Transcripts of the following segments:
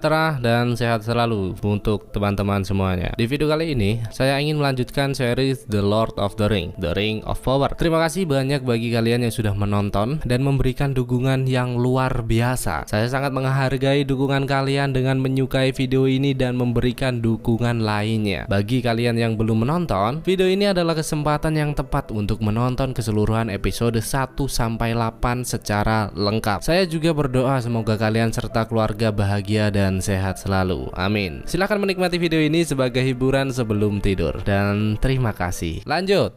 Sejahtera dan sehat selalu untuk teman-teman semuanya. Di video kali ini, saya ingin melanjutkan series The Lord of the Ring, The Ring of Power. Terima kasih banyak bagi kalian yang sudah menonton dan memberikan dukungan yang luar biasa. Saya sangat menghargai dukungan kalian dengan menyukai video ini dan memberikan dukungan lainnya. Bagi kalian yang belum menonton, video ini adalah kesempatan yang tepat untuk menonton keseluruhan episode 1-8 secara lengkap. Saya juga berdoa semoga kalian serta keluarga bahagia dan sehat selalu, amin. Silahkan menikmati video ini sebagai hiburan sebelum tidur. Dan terima kasih. Lanjut.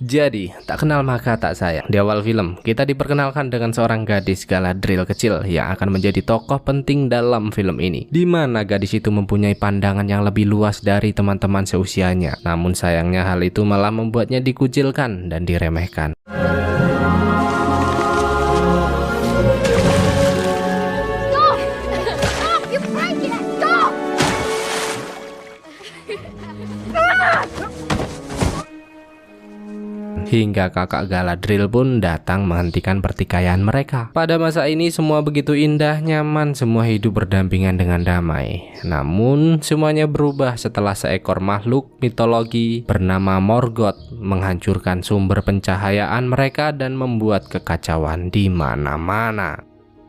Jadi, tak kenal maka tak sayang. Di awal film, kita diperkenalkan dengan seorang gadis Galadriel kecil yang akan menjadi tokoh penting dalam film ini, di mana gadis itu mempunyai pandangan yang lebih luas dari teman-teman seusianya. Namun sayangnya hal itu malah membuatnya dikucilkan dan diremehkan. Hingga kakak Galadriel pun datang menghentikan pertikaian mereka. Pada masa ini semua begitu indah, nyaman, semua hidup berdampingan dengan damai. Namun semuanya berubah setelah seekor makhluk mitologi bernama Morgoth menghancurkan sumber pencahayaan mereka dan membuat kekacauan di mana-mana.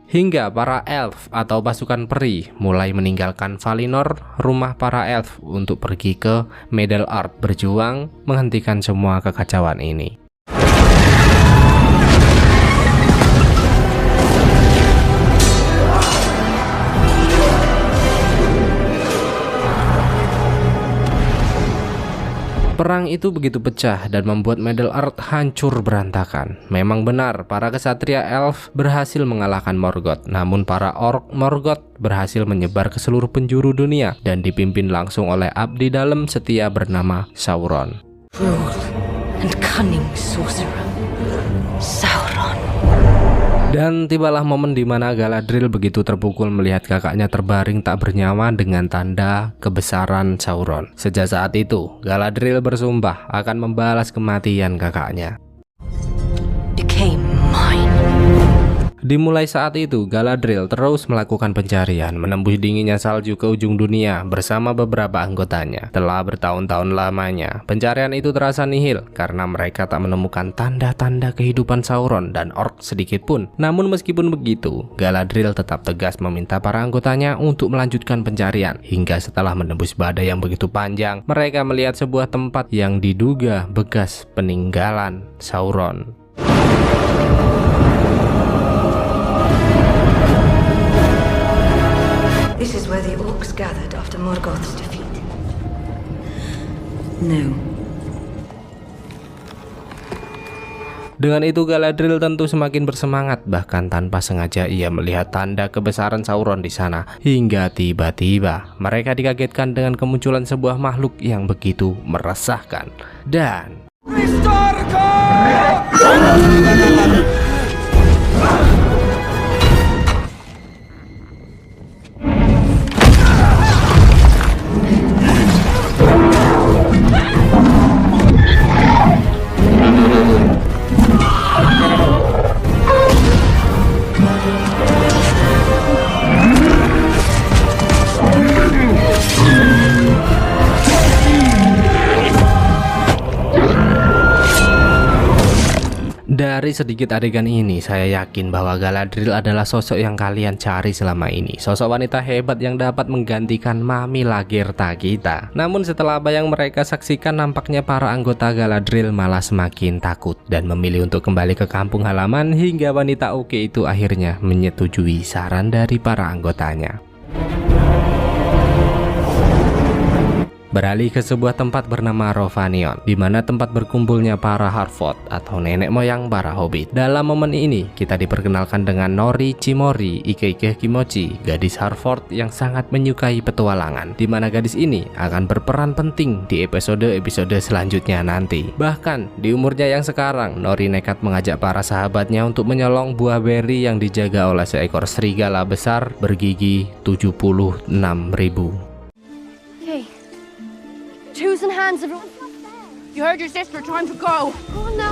Hingga para elf atau pasukan peri mulai meninggalkan Valinor, rumah para elf, untuk pergi ke Middle-earth berjuang menghentikan semua kekacauan ini. Perang itu begitu pecah dan membuat Middle-earth hancur berantakan. Memang benar, para kesatria elf berhasil mengalahkan Morgoth. Namun para orc Morgoth berhasil menyebar ke seluruh penjuru dunia dan dipimpin langsung oleh abdi dalam setia bernama Sauron. Cruel and cunning sorcerer, Sauron. Dan tibalah momen di mana Galadriel begitu terpukul melihat kakaknya terbaring tak bernyawa dengan tanda kebesaran Sauron. Sejak saat itu, Galadriel bersumpah akan membalas kematian kakaknya. Became mine. Dimulai saat itu, Galadriel terus melakukan pencarian, menembus dinginnya salju ke ujung dunia bersama beberapa anggotanya. Telah bertahun-tahun lamanya, pencarian itu terasa nihil karena mereka tak menemukan tanda-tanda kehidupan Sauron dan orc sedikit pun. Namun meskipun begitu, Galadriel tetap tegas meminta para anggotanya untuk melanjutkan pencarian. Hingga setelah menembus badai yang begitu panjang, mereka melihat sebuah tempat yang diduga bekas peninggalan Sauron. This is where the orcs gathered after Morgoth's defeat. No. Dengan itu Galadriel tentu semakin bersemangat, bahkan tanpa sengaja ia melihat tanda kebesaran Sauron di sana. Hingga tiba-tiba mereka dikagetkan dengan kemunculan sebuah makhluk yang begitu meresahkan. Dan dari sedikit adegan ini, saya yakin bahwa Galadriel adalah sosok yang kalian cari selama ini. Sosok wanita hebat yang dapat menggantikan Mami Lagertha kita. Namun setelah apa yang mereka saksikan, nampaknya para anggota Galadriel malah semakin takut dan memilih untuk kembali ke kampung halaman, hingga wanita oke itu akhirnya menyetujui saran dari para anggotanya. Beralih ke sebuah tempat bernama Rhovanion, di mana tempat berkumpulnya para Harfoot atau nenek moyang para hobbit. Dalam momen ini, kita diperkenalkan dengan Nori Chimori Ikeike Kimochi, gadis Harfoot yang sangat menyukai petualangan, di mana gadis ini akan berperan penting di episode-episode selanjutnya nanti. Bahkan di umurnya yang sekarang, Nori nekat mengajak para sahabatnya untuk menyolong buah beri yang dijaga oleh seekor serigala besar bergigi 76.000. Choosing hands, everyone. You heard your sister. Time to go. Oh no.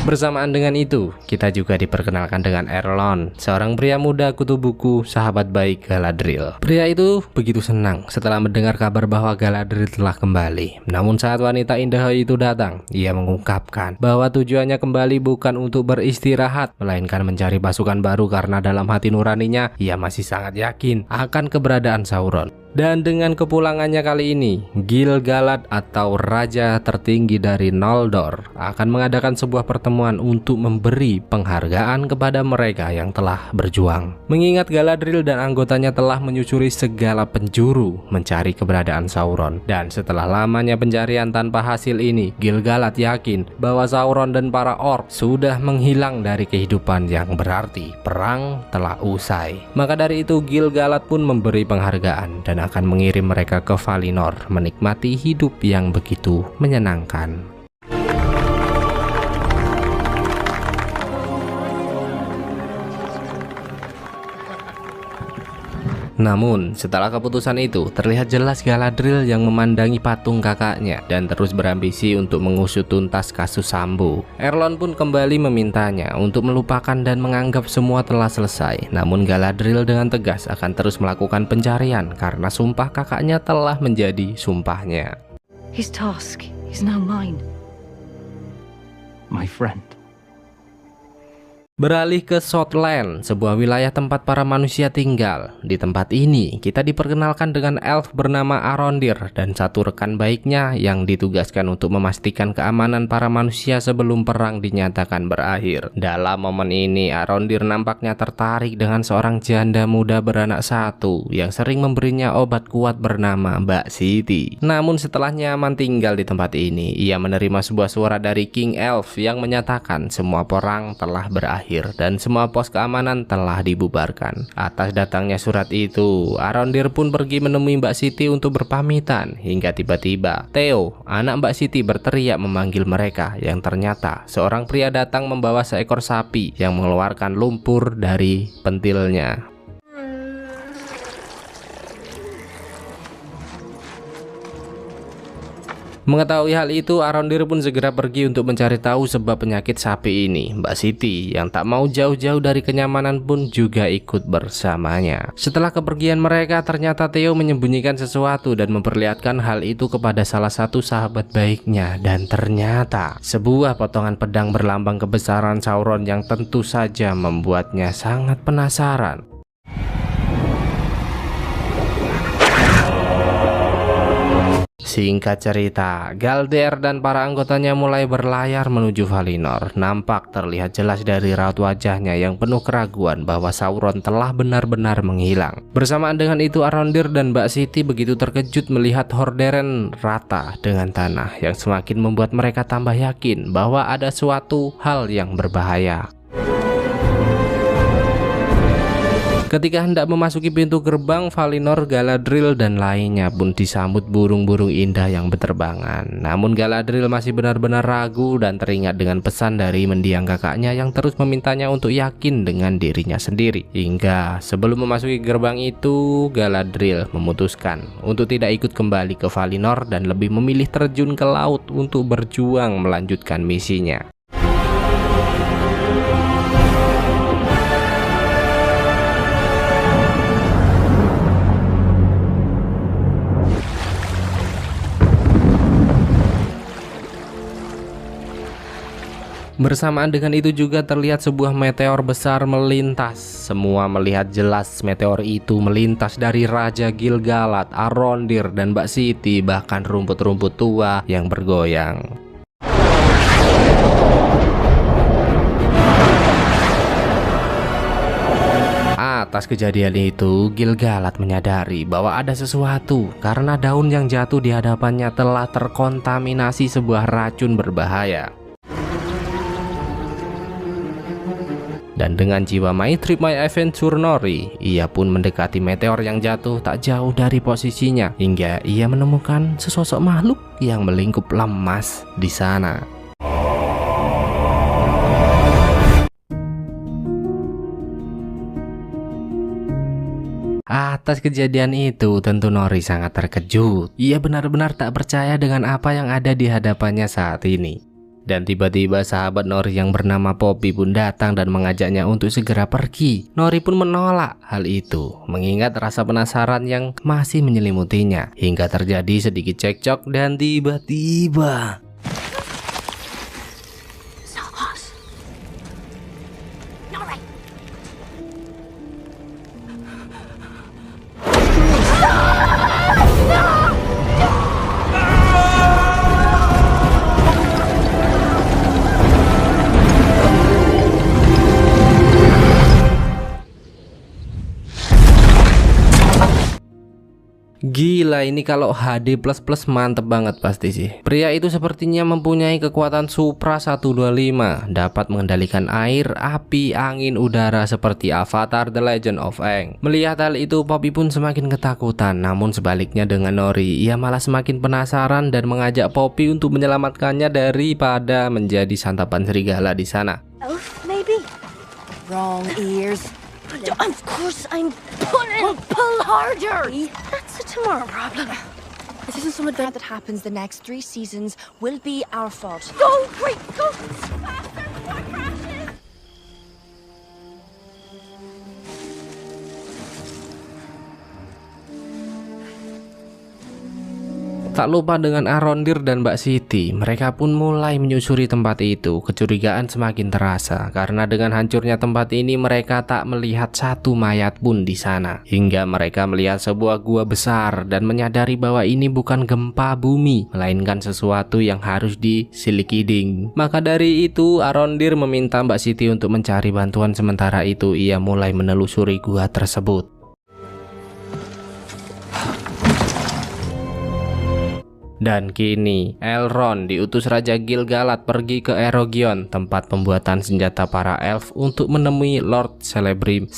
Bersamaan dengan itu, kita juga diperkenalkan dengan Erlon, seorang pria muda kutu buku, sahabat baik Galadriel. Pria itu begitu senang setelah mendengar kabar bahwa Galadriel telah kembali. Namun saat wanita indah itu datang, ia mengungkapkan bahwa tujuannya kembali bukan untuk beristirahat, melainkan mencari pasukan baru karena dalam hati nuraninya, ia masih sangat yakin akan keberadaan Sauron. Dan dengan kepulangannya kali ini, Gil-galad atau Raja tertinggi dari Noldor akan mengadakan sebuah pertemuan untuk memberi penghargaan kepada mereka yang telah berjuang. Mengingat Galadriel dan anggotanya telah menyusuri segala penjuru mencari keberadaan Sauron. Dan setelah lamanya pencarian tanpa hasil ini, Gil-galad yakin bahwa Sauron dan para orc sudah menghilang dari kehidupan, yang berarti perang telah usai. Maka dari itu Gil-galad pun memberi penghargaan dan akan mengirim mereka ke Valinor menikmati hidup yang begitu menyenangkan. Namun, setelah keputusan itu, terlihat jelas Galadriel yang memandangi patung kakaknya dan terus berambisi untuk mengusut tuntas kasus Sambu. Erlon pun kembali memintanya untuk melupakan dan menganggap semua telah selesai. Namun Galadriel dengan tegas akan terus melakukan pencarian karena sumpah kakaknya telah menjadi sumpahnya. His task is now mine. My friend. Beralih ke Southland, sebuah wilayah tempat para manusia tinggal. Di tempat ini, kita diperkenalkan dengan elf bernama Arondir dan satu rekan baiknya yang ditugaskan untuk memastikan keamanan para manusia sebelum perang dinyatakan berakhir. Dalam momen ini, Arondir nampaknya tertarik dengan seorang janda muda beranak satu yang sering memberinya obat kuat bernama Mbak Siti. Namun setelah nyaman tinggal di tempat ini, ia menerima sebuah suara dari King Elf yang menyatakan semua perang telah berakhir dan semua pos keamanan telah dibubarkan. Atas datangnya surat itu, Arondir pun pergi menemui Mbak Siti untuk berpamitan hingga tiba-tiba Theo, anak Mbak Siti, berteriak memanggil mereka, yang ternyata seorang pria datang membawa seekor sapi yang mengeluarkan lumpur dari pentilnya. Mengetahui hal itu, Arondir pun segera pergi untuk mencari tahu sebab penyakit sapi ini. Mbak Siti yang tak mau jauh-jauh dari kenyamanan pun juga ikut bersamanya. Setelah kepergian mereka, ternyata Theo menyembunyikan sesuatu dan memperlihatkan hal itu kepada salah satu sahabat baiknya. Dan ternyata sebuah potongan pedang berlambang kebesaran Sauron yang tentu saja membuatnya sangat penasaran. Singkat cerita, Galder dan para anggotanya mulai berlayar menuju Valinor. Nampak terlihat jelas dari raut wajahnya yang penuh keraguan bahwa Sauron telah benar-benar menghilang. Bersamaan dengan itu, Arondir dan Mbak Siti begitu terkejut melihat Horderen rata dengan tanah, yang semakin membuat mereka tambah yakin bahwa ada suatu hal yang berbahaya. Ketika hendak memasuki pintu gerbang Valinor, Galadriel dan lainnya pun disambut burung-burung indah yang berterbangan. Namun Galadriel masih benar-benar ragu dan teringat dengan pesan dari mendiang kakaknya yang terus memintanya untuk yakin dengan dirinya sendiri. Hingga sebelum memasuki gerbang itu, Galadriel memutuskan untuk tidak ikut kembali ke Valinor dan lebih memilih terjun ke laut untuk berjuang melanjutkan misinya. Bersamaan dengan itu juga terlihat sebuah meteor besar melintas. Semua melihat jelas meteor itu melintas dari Raja Gil-galad, Arondir, dan Mbak Siti, bahkan rumput-rumput tua yang bergoyang. Atas kejadian itu, Gil-galad menyadari bahwa ada sesuatu karena daun yang jatuh di hadapannya telah terkontaminasi sebuah racun berbahaya. Dan dengan jiwa My Trip My Adventure Nori, ia pun mendekati meteor yang jatuh tak jauh dari posisinya hingga ia menemukan sesosok makhluk yang melingkup lemas di sana. Atas kejadian itu, tentu Nori sangat terkejut. Ia benar-benar tak percaya dengan apa yang ada di hadapannya saat ini. Dan tiba-tiba sahabat Nori yang bernama Poppy pun datang dan mengajaknya untuk segera pergi. Nori pun menolak hal itu, mengingat rasa penasaran yang masih menyelimutinya. Hingga terjadi sedikit cekcok dan tiba-tiba gila, ini kalau HD++ mantep banget pasti sih. Pria itu sepertinya mempunyai kekuatan Supra 125, dapat mengendalikan air, api, angin, udara seperti Avatar The Legend of Aang. Melihat hal itu, Poppy pun semakin ketakutan. Namun sebaliknya dengan Nori, ia malah semakin penasaran dan mengajak Poppy untuk menyelamatkannya daripada menjadi santapan serigala di sana. Elf, maybe? Wrong ears. Of course I'm pulling. Pull harder. That's a tomorrow problem. This isn't some event that happens the next 3 seasons will be our fault. Go, quick, go faster before it crashes. Tak lupa dengan Arondir dan Mbak Siti, mereka pun mulai menyusuri tempat itu. Kecurigaan semakin terasa karena dengan hancurnya tempat ini mereka tak melihat satu mayat pun di sana. Hingga mereka melihat sebuah gua besar dan menyadari bahwa ini bukan gempa bumi, melainkan sesuatu yang harus disilikiding. Maka dari itu Arondir meminta Mbak Siti untuk mencari bantuan. Sementara itu ia mulai menelusuri gua tersebut. Dan kini Elrond diutus Raja Gil-galad pergi ke Erogion, tempat pembuatan senjata para elf, untuk menemui Lord Celebrimbor.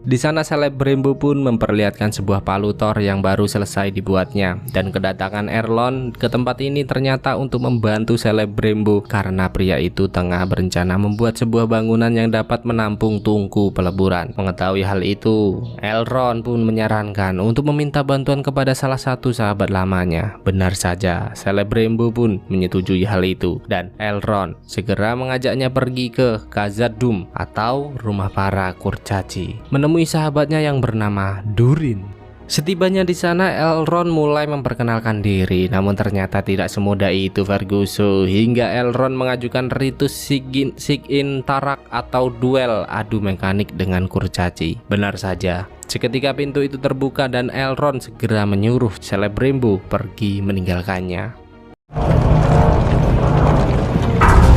Di sana Celebrimbor pun memperlihatkan sebuah palu Thor yang baru selesai dibuatnya, dan kedatangan Elrond ke tempat ini ternyata untuk membantu Celebrimbor karena pria itu tengah berencana membuat sebuah bangunan yang dapat menampung tungku peleburan. Mengetahui hal itu, Elrond pun menyarankan untuk meminta bantuan kepada salah satu sahabat lamanya. Benar saja, Celebrimbor pun menyetujui hal itu, dan Elrond segera mengajaknya pergi ke Khazad-dûm atau rumah para kurcaci, menemui sahabatnya yang bernama Durin. Setibanya di sana, Elrond mulai memperkenalkan diri, namun ternyata tidak semudah itu Ferguson, hingga Elrond mengajukan ritus Sigin Tarak atau duel adu mekanik dengan kurcaci. Benar saja, seketika pintu itu terbuka dan Elrond segera menyuruh Celebrimbor pergi meninggalkannya.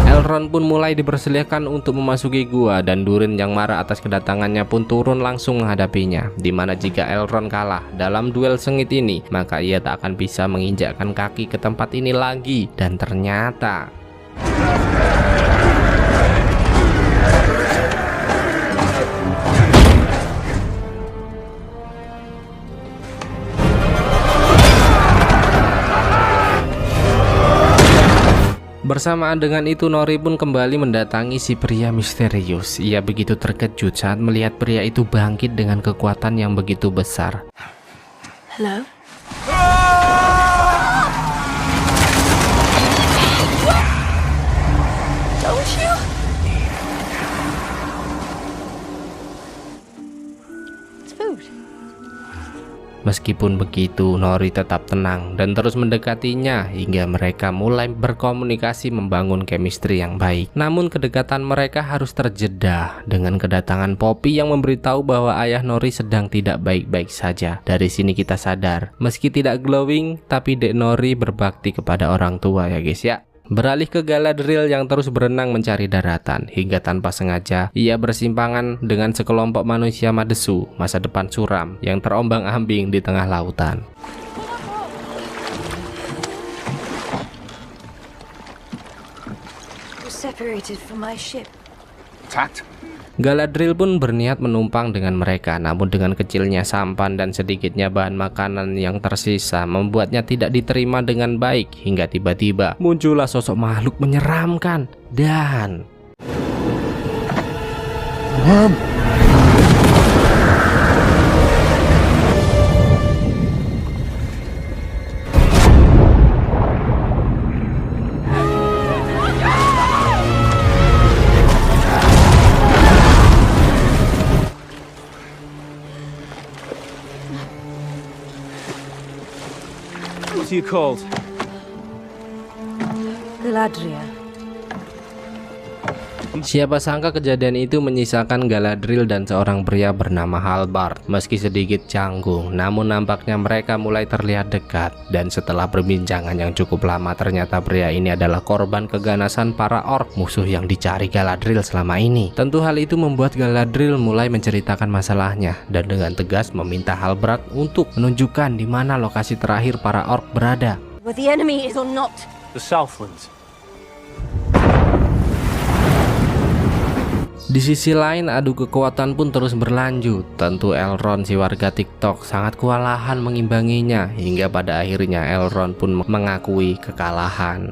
Elrond pun mulai dipersilakan untuk memasuki gua, dan Durin yang marah atas kedatangannya pun turun langsung menghadapinya. Dimana jika Elrond kalah dalam duel sengit ini, maka ia tak akan bisa menginjakkan kaki ke tempat ini lagi. Dan ternyata bersamaan dengan itu, Nori pun kembali mendatangi si pria misterius. Ia begitu terkejut saat melihat pria itu bangkit dengan kekuatan yang begitu besar. Hello? Don't you? It's food. Meskipun begitu, Nori tetap tenang dan terus mendekatinya hingga mereka mulai berkomunikasi, membangun chemistry yang baik. Namun kedekatan mereka harus terjeda dengan kedatangan Poppy yang memberitahu bahwa ayah Nori sedang tidak baik-baik saja. Dari sini kita sadar, meski tidak glowing, tapi Dek Nori berbakti kepada orang tua ya guys ya. Beralih ke Galadriel yang terus berenang mencari daratan, hingga tanpa sengaja ia bersimpangan dengan sekelompok manusia madesu masa depan suram yang terombang-ambing di tengah lautan. We're separated from my ship. Attacked? Galadriel pun berniat menumpang dengan mereka, namun dengan kecilnya sampan dan sedikitnya bahan makanan yang tersisa membuatnya tidak diterima dengan baik, hingga tiba-tiba muncullah sosok makhluk menyeramkan dan What are you called? Galadriel. Siapa sangka kejadian itu menyisakan Galadriel dan seorang pria bernama Halbard. Meski sedikit canggung, namun nampaknya mereka mulai terlihat dekat. Dan setelah perbincangan yang cukup lama, ternyata pria ini adalah korban keganasan para orc, musuh yang dicari Galadriel selama ini. Tentu hal itu membuat Galadriel mulai menceritakan masalahnya dan dengan tegas meminta Halbard untuk menunjukkan di mana lokasi terakhir para orc berada. Where the enemy is or not. The Southlands. Di sisi lain, adu kekuatan pun terus berlanjut. Tentu Elrond, si warga TikTok, sangat kewalahan mengimbanginya, hingga pada akhirnya Elrond pun mengakui kekalahan.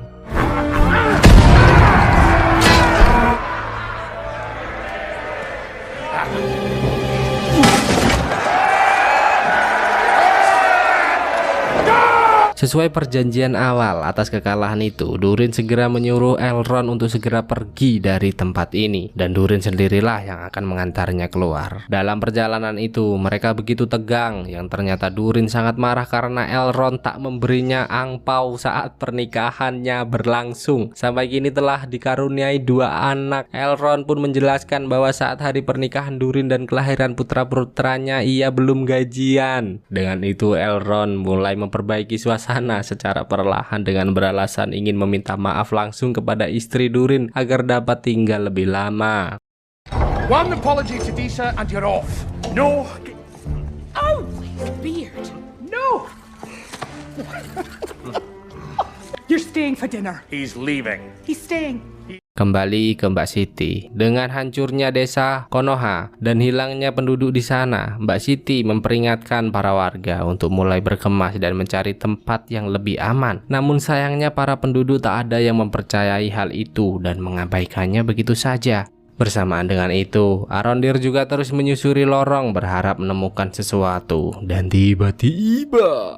Sesuai perjanjian awal, atas kekalahan itu, Durin segera menyuruh Elrond untuk segera pergi dari tempat ini, dan Durin sendirilah yang akan mengantarnya keluar. Dalam perjalanan itu, mereka begitu tegang, yang ternyata Durin sangat marah karena Elrond tak memberinya angpau saat pernikahannya berlangsung. Sampai kini telah dikaruniai 2 anak. Elrond pun menjelaskan bahwa saat hari pernikahan Durin dan kelahiran putra-putranya, ia belum gajian. Dengan itu, Elrond mulai memperbaiki suasana secara perlahan dengan beralasan ingin meminta maaf langsung kepada istri Durin agar dapat tinggal lebih lama. One apology to Disa and you're off. No. Oh, his beard. No. You're staying for dinner. He's leaving. He's staying. Kembali ke Mbak Siti. Dengan hancurnya desa Konoha dan hilangnya penduduk di sana, Mbak Siti memperingatkan para warga untuk mulai berkemas dan mencari tempat yang lebih aman. Namun sayangnya para penduduk tak ada yang mempercayai hal itu dan mengabaikannya begitu saja. Bersamaan dengan itu, Arondir juga terus menyusuri lorong berharap menemukan sesuatu. Dan tiba-tiba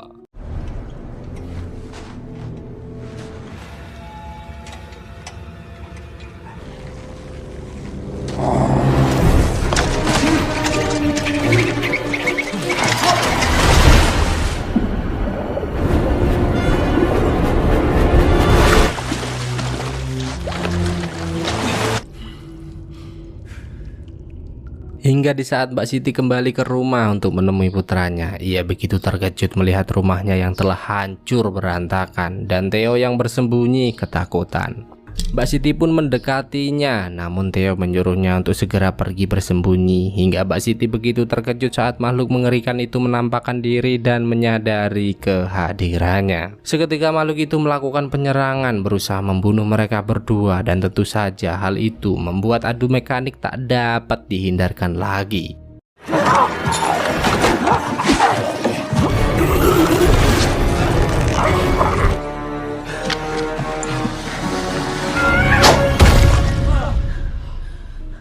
hingga di saat Mbak Siti kembali ke rumah untuk menemui putranya, ia begitu terkejut melihat rumahnya yang telah hancur berantakan dan Theo yang bersembunyi ketakutan. Mbak Siti pun mendekatinya, namun Theo menyuruhnya untuk segera pergi bersembunyi. Hingga Mbak Siti begitu terkejut saat makhluk mengerikan itu menampakkan diri dan menyadari kehadirannya. Seketika makhluk itu melakukan penyerangan, berusaha membunuh mereka berdua, dan tentu saja hal itu membuat adu mekanik tak dapat dihindarkan lagi.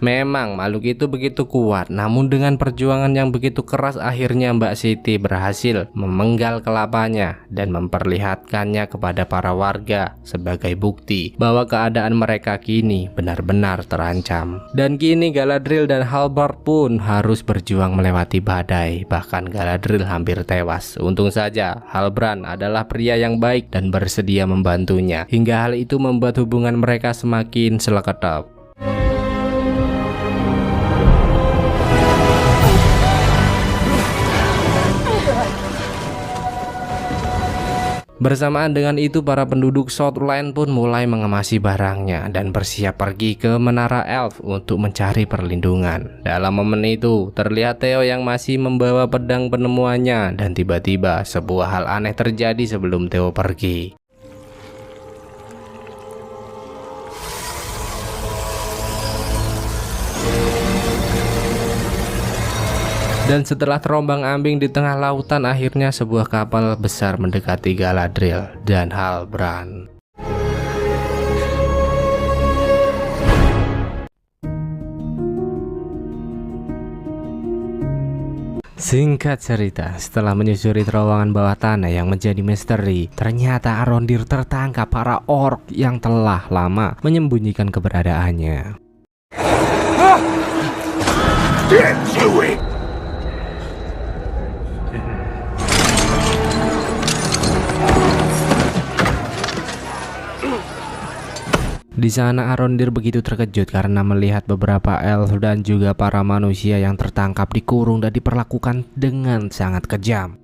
Memang makhluk itu begitu kuat, namun dengan perjuangan yang begitu keras akhirnya Mbak Siti berhasil memenggal kelapanya dan memperlihatkannya kepada para warga sebagai bukti bahwa keadaan mereka kini benar-benar terancam. Dan kini Galadriel dan Halbard pun harus berjuang melewati badai, bahkan Galadriel hampir tewas. Untung saja Halbrand adalah pria yang baik dan bersedia membantunya, hingga hal itu membuat hubungan mereka semakin seleketap. Bersamaan dengan itu, para penduduk Southland pun mulai mengemasi barangnya dan bersiap pergi ke Menara Elf untuk mencari perlindungan. Dalam momen itu, terlihat Theo yang masih membawa pedang penemuannya, dan tiba-tiba sebuah hal aneh terjadi sebelum Theo pergi. Dan setelah terombang-ambing di tengah lautan, akhirnya sebuah kapal besar mendekati Galadriel dan Halbrand. Singkat cerita, setelah menyusuri terowongan bawah tanah yang menjadi misteri, ternyata Arondir tertangkap para orc yang telah lama menyembunyikan keberadaannya. Di sana Arondir begitu terkejut karena melihat beberapa elf dan juga para manusia yang tertangkap, dikurung dan diperlakukan dengan sangat kejam.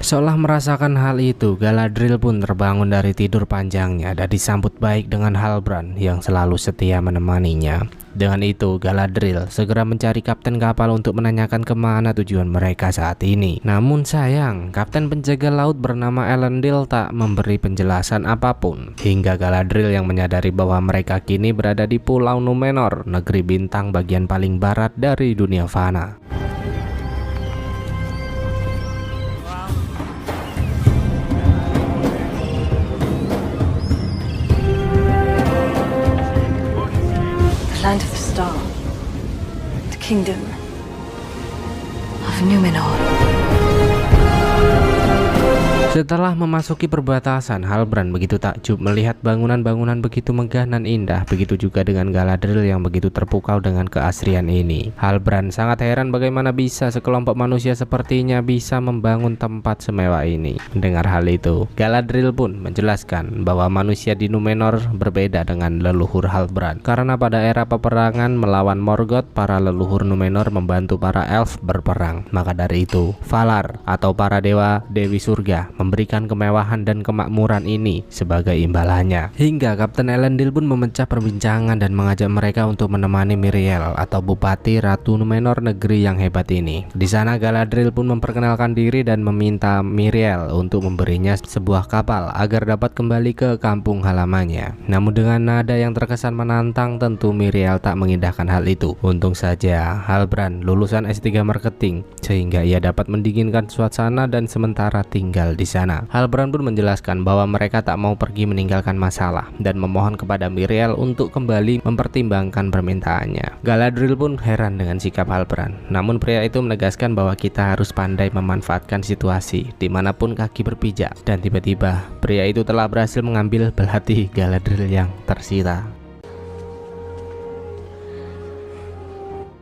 Seolah merasakan hal itu, Galadriel pun terbangun dari tidur panjangnya dan disambut baik dengan Halbrand yang selalu setia menemaninya. Dengan itu, Galadriel segera mencari kapten kapal untuk menanyakan kemana tujuan mereka saat ini. Namun sayang, kapten penjaga laut bernama Elendil tak memberi penjelasan apapun. Hingga Galadriel yang menyadari bahwa mereka kini berada di Pulau Númenor, negeri bintang bagian paling barat dari dunia fana. Land of the Star. The kingdom of Númenor. Setelah memasuki perbatasan, Halbrand begitu takjub melihat bangunan-bangunan begitu megah dan indah. Begitu juga dengan Galadriel yang begitu terpukau dengan keasrian ini. Halbrand sangat heran bagaimana bisa sekelompok manusia sepertinya bisa membangun tempat semewah ini. Mendengar hal itu, Galadriel pun menjelaskan bahwa manusia di Númenor berbeda dengan leluhur Halbrand. Karena pada era peperangan melawan Morgoth, para leluhur Númenor membantu para elf berperang. Maka dari itu, Valar atau para dewa Dewi Surga memberikan kemewahan dan kemakmuran ini sebagai imbalannya. Hingga Kapten Elendil pun memecah perbincangan dan mengajak mereka untuk menemani Míriel atau Bupati Ratu Númenor, negeri yang hebat ini. Di sana Galadriel pun memperkenalkan diri dan meminta Míriel untuk memberinya sebuah kapal agar dapat kembali ke kampung halamannya. Namun dengan nada yang terkesan menantang, tentu Míriel tak mengindahkan hal itu. Untung saja Halbrand lulusan S3 marketing sehingga ia dapat mendinginkan suasana dan sementara tinggal di sana. Halbrand pun menjelaskan bahwa mereka tak mau pergi meninggalkan masalah dan memohon kepada Míriel untuk kembali mempertimbangkan permintaannya. Galadriel pun heran dengan sikap Halbrand. Namun pria itu menegaskan bahwa kita harus pandai memanfaatkan situasi dimanapun kaki berpijak. Dan tiba-tiba pria itu telah berhasil mengambil belati Galadriel yang tersisa.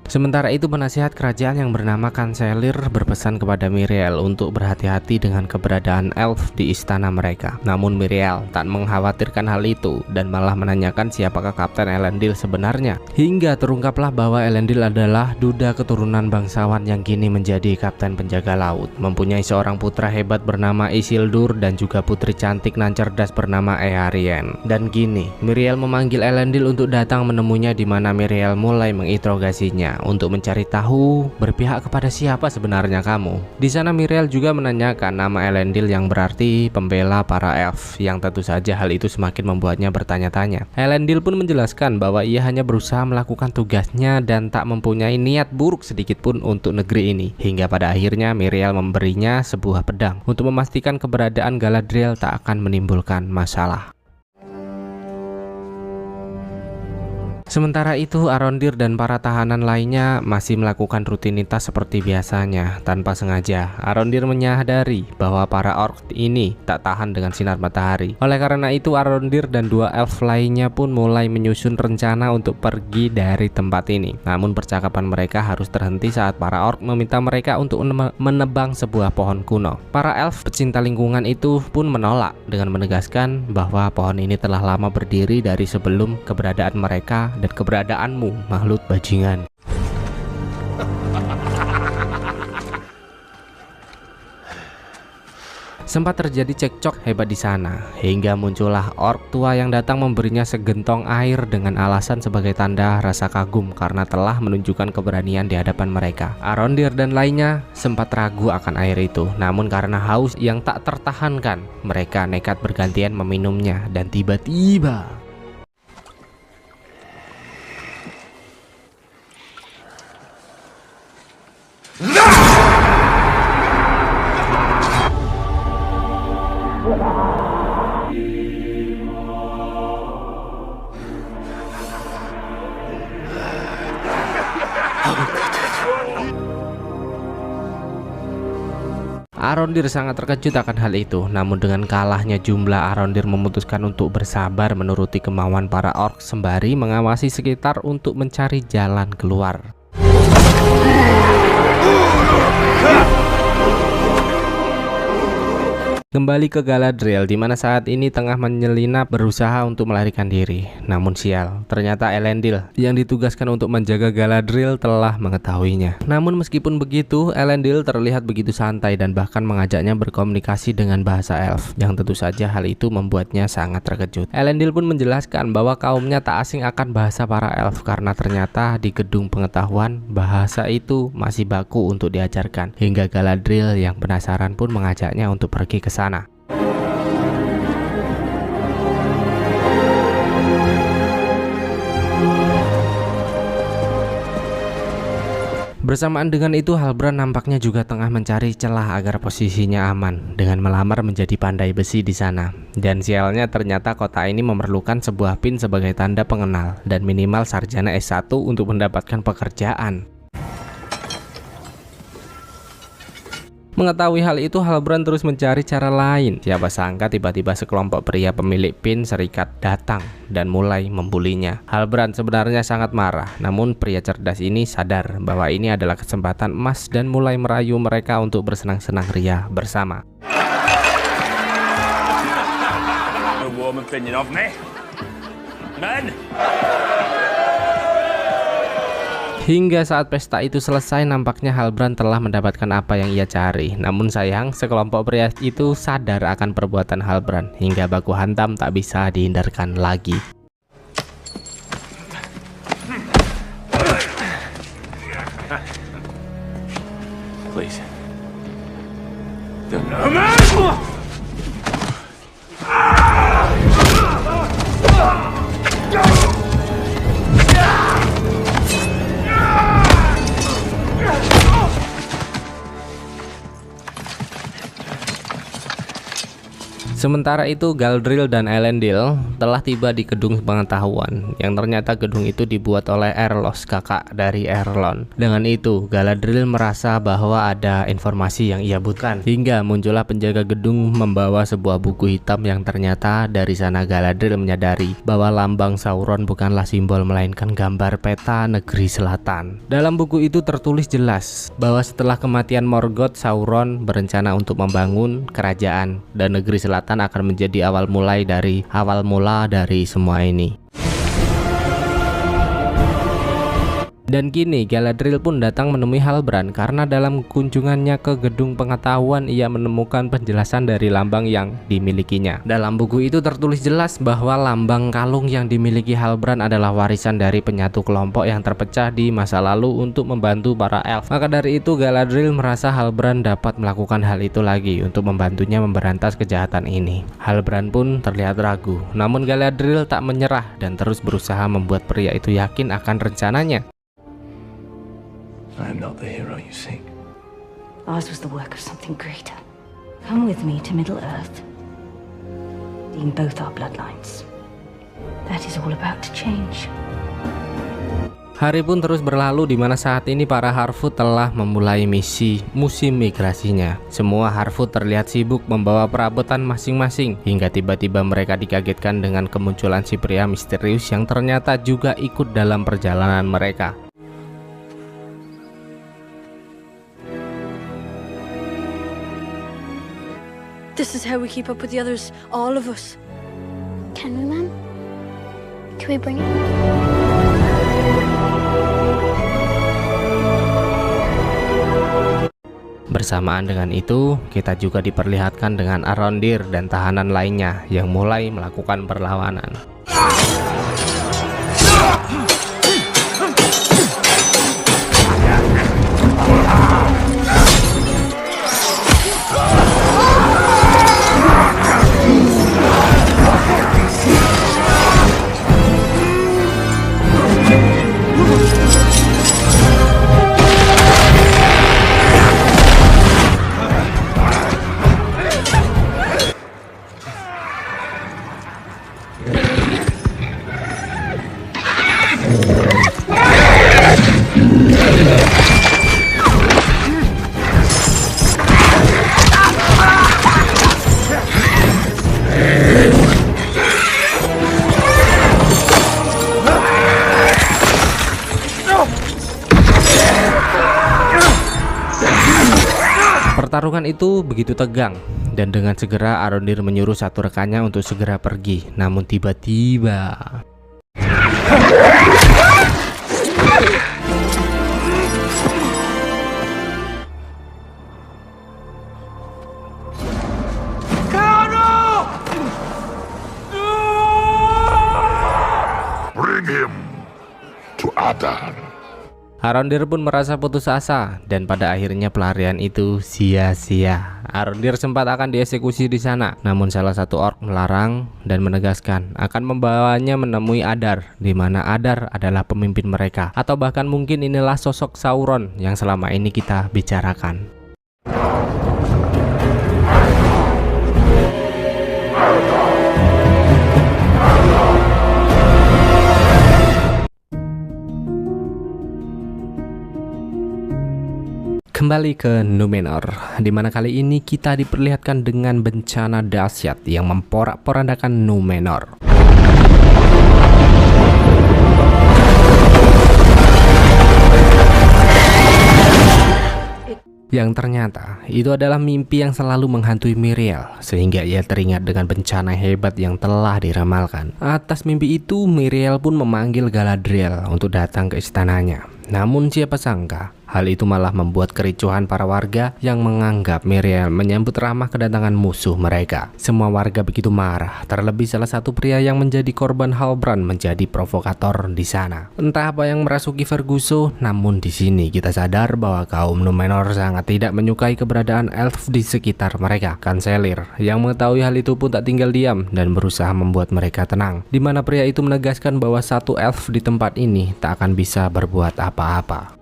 Sementara itu penasihat kerajaan yang bernama Kanselir berpesan kepada Míriel untuk berhati-hati dengan keberadaan elf di istana mereka. Namun Míriel tak mengkhawatirkan hal itu dan malah menanyakan siapakah Kapten Elendil sebenarnya. Hingga terungkaplah bahwa Elendil adalah duda keturunan bangsawan yang kini menjadi kapten penjaga laut, mempunyai seorang putra hebat bernama Isildur dan juga putri cantik nan cerdas bernama Eärien. Dan kini Míriel memanggil Elendil untuk datang menemuinya, di mana Míriel mulai menginterogasinya untuk mencari tahu berpihak kepada siapa sebenarnya kamu. Di sana Míriel juga menanyakan nama Elendil yang berarti pembela para elf, yang tentu saja hal itu semakin membuatnya bertanya-tanya. Elendil pun menjelaskan bahwa ia hanya berusaha melakukan tugasnya dan tak mempunyai niat buruk sedikit pun untuk negeri ini. Hingga pada akhirnya Míriel memberinya sebuah pedang untuk memastikan keberadaan Galadriel tak akan menimbulkan masalah. Sementara itu Arondir dan para tahanan lainnya masih melakukan rutinitas seperti biasanya. Tanpa sengaja Arondir menyadari bahwa para orc ini tak tahan dengan sinar matahari. Oleh karena itu Arondir dan dua elf lainnya pun mulai menyusun rencana untuk pergi dari tempat ini. Namun percakapan mereka harus terhenti saat para orc meminta mereka untuk menebang sebuah pohon kuno. Para elf pecinta lingkungan itu pun menolak dengan menegaskan bahwa pohon ini telah lama berdiri dari sebelum keberadaan mereka dan keberadaanmu, makhluk bajingan. Sempat terjadi cekcok hebat di sana, hingga muncullah orc tua yang datang memberinya segentong air dengan alasan sebagai tanda rasa kagum karena telah menunjukkan keberanian di hadapan mereka. Arondir dan lainnya sempat ragu akan air itu, namun karena haus yang tak tertahankan, mereka nekat bergantian meminumnya. Dan tiba-tiba Arondir sangat terkejut akan hal itu. Namun dengan kalahnya jumlah, Arondir memutuskan untuk bersabar menuruti kemauan para orc sembari mengawasi sekitar untuk mencari jalan keluar. Kembali ke Galadriel, di mana saat ini tengah menyelinap berusaha untuk melarikan diri. Namun sial, ternyata Elendil yang ditugaskan untuk menjaga Galadriel telah mengetahuinya. Namun meskipun begitu, Elendil terlihat begitu santai dan bahkan mengajaknya berkomunikasi dengan bahasa elf, yang tentu saja hal itu membuatnya sangat terkejut. Elendil pun menjelaskan bahwa kaumnya tak asing akan bahasa para elf karena ternyata di gedung pengetahuan bahasa itu masih baku untuk diajarkan. Hingga Galadriel yang penasaran pun mengajaknya untuk pergi ke sana. Bersamaan dengan itu, Halbrand nampaknya juga tengah mencari celah agar posisinya aman dengan melamar menjadi pandai besi di sana. Dan sialnya ternyata kota ini memerlukan sebuah pin sebagai tanda pengenal dan minimal sarjana S1 untuk mendapatkan pekerjaan. Mengetahui hal itu, Halbrand terus mencari cara lain. Siapa sangka tiba-tiba sekelompok pria pemilik pin serikat datang dan mulai membulinya. Halbrand sebenarnya sangat marah, namun pria cerdas ini sadar bahwa ini adalah kesempatan emas dan mulai merayu mereka untuk bersenang-senang ria bersama. A warm opinion of me, men. Hingga saat pesta itu selesai, nampaknya Halbrand telah mendapatkan apa yang ia cari. Namun sayang, sekelompok pria itu sadar akan perbuatan Halbrand hingga baku hantam tak bisa dihindarkan lagi. Please. Sementara itu, Galadriel dan Elendil telah tiba di gedung pengetahuan, yang ternyata gedung itu dibuat oleh Erlos, kakak dari Erlon. Dengan itu, Galadriel merasa bahwa ada informasi yang ia butuhkan, hingga muncullah penjaga gedung membawa sebuah buku hitam yang ternyata dari sana Galadriel menyadari bahwa lambang Sauron bukanlah simbol melainkan gambar peta negeri selatan. Dalam buku itu tertulis jelas bahwa setelah kematian Morgoth, Sauron berencana untuk membangun kerajaan dan negeri selatan akan menjadi awal mula dari semua ini. Dan kini Galadriel pun datang menemui Halbrand karena dalam kunjungannya ke gedung pengetahuan ia menemukan penjelasan dari lambang yang dimilikinya. Dalam buku itu tertulis jelas bahwa lambang kalung yang dimiliki Halbrand adalah warisan dari penyatu kelompok yang terpecah di masa lalu untuk membantu para elf. Maka dari itu Galadriel merasa Halbrand dapat melakukan hal itu lagi untuk membantunya memberantas kejahatan ini. Halbrand pun terlihat ragu, namun Galadriel tak menyerah dan terus berusaha membuat pria itu yakin akan rencananya. I am not the hero you seek. Ours was the work of something greater. Come with me to Middle-earth. Redeem both our bloodlines. That is all about to change. Hari pun terus berlalu di mana saat ini para Harfoot telah memulai misi musim migrasinya. Semua Harfoot terlihat sibuk membawa perabotan masing-masing hingga tiba-tiba mereka dikagetkan dengan kemunculan si pria misterius yang ternyata juga ikut dalam perjalanan mereka. This is how we keep up with the others, all of us. Can we, Mum? Can we bring it? Bersamaan dengan itu, kita juga diperlihatkan dengan Arondir dan tahanan lainnya yang mulai melakukan perlawanan. Pertarungan itu begitu tegang dan dengan segera Arondir menyuruh satu rekannya untuk segera pergi. Namun tiba-tiba Bring him to Adan. Arondir pun merasa putus asa dan pada akhirnya pelarian itu sia-sia. Arondir sempat akan dieksekusi di sana, namun salah satu orc melarang dan menegaskan akan membawanya menemui Adar, di mana Adar adalah pemimpin mereka, atau bahkan mungkin inilah sosok Sauron yang selama ini kita bicarakan. Kembali ke Numenor, di mana kali ini kita diperlihatkan dengan bencana dahsyat yang memporak-porandakan Numenor. Yang ternyata itu adalah mimpi yang selalu menghantui Miriel, sehingga ia teringat dengan bencana hebat yang telah diramalkan. Atas mimpi itu, Miriel pun memanggil Galadriel untuk datang ke istananya. Namun siapa sangka hal itu malah membuat kericuhan para warga yang menganggap Miriel menyambut ramah kedatangan musuh mereka. Semua warga begitu marah, terlebih salah satu pria yang menjadi korban Halbrand menjadi provokator di sana. Entah apa yang merasuki Ferguson, namun di sini kita sadar bahwa kaum Numenor sangat tidak menyukai keberadaan elf di sekitar mereka. Kanselir yang mengetahui hal itu pun tak tinggal diam dan berusaha membuat mereka tenang, di mana pria itu menegaskan bahwa satu elf di tempat ini tak akan bisa berbuat apa-apa.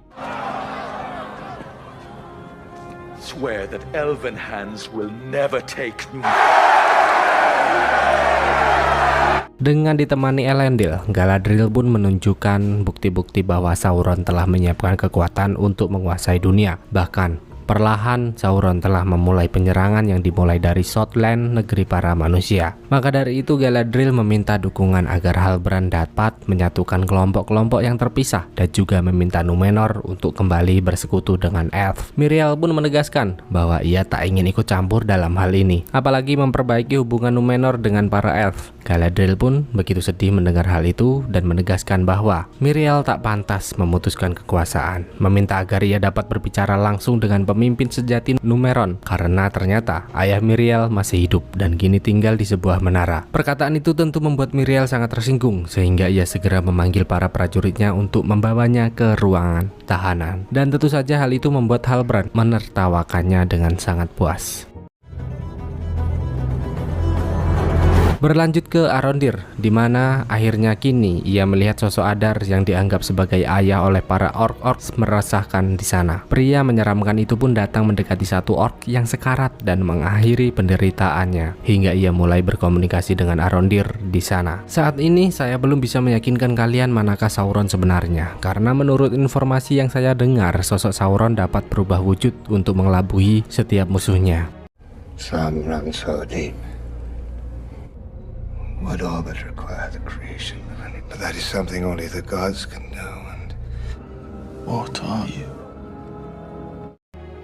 Swear that elven hands will never take me. Dengan ditemani Elendil, Galadriel pun menunjukkan bukti-bukti bahwa Sauron telah menyiapkan kekuatan untuk menguasai dunia. Bahkan perlahan Sauron telah memulai penyerangan yang dimulai dari Southland, negeri para manusia. Maka dari itu Galadriel meminta dukungan agar Halbrand dapat menyatukan kelompok-kelompok yang terpisah dan juga meminta Numenor untuk kembali bersekutu dengan elf. Miriel pun menegaskan bahwa ia tak ingin ikut campur dalam hal ini, apalagi memperbaiki hubungan Numenor dengan para elf. Galadriel pun begitu sedih mendengar hal itu dan menegaskan bahwa Miriel tak pantas memutuskan kekuasaan, meminta agar ia dapat berbicara langsung dengan pemimpin sejati Numenor karena ternyata ayah Miriel masih hidup dan kini tinggal di sebuah menara. Perkataan itu tentu membuat Miriel sangat tersinggung, sehingga ia segera memanggil para prajuritnya untuk membawanya ke ruangan tahanan. Dan tentu saja hal itu membuat Halbrand menertawakannya dengan sangat puas. Berlanjut ke Arondir, di mana akhirnya kini ia melihat sosok Adar yang dianggap sebagai ayah oleh para orc meresahkan di sana. Pria menyeramkan itu pun datang mendekati satu orc yang sekarat dan mengakhiri penderitaannya, hingga ia mulai berkomunikasi dengan Arondir di sana. Saat ini saya belum bisa meyakinkan kalian manakah Sauron sebenarnya, karena menurut informasi yang saya dengar, sosok Sauron dapat berubah wujud untuk mengelabui setiap musuhnya. Some run so deep. Would all but require the creation of any. But that is something only the gods can do, and what are you?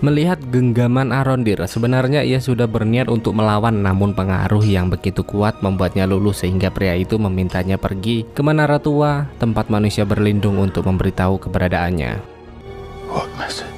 Melihat genggaman Arondir, sebenarnya ia sudah berniat untuk melawan, namun pengaruh yang begitu kuat membuatnya luluh sehingga pria itu memintanya pergi ke Menara Tua, tempat manusia berlindung, untuk memberitahu keberadaannya. What message?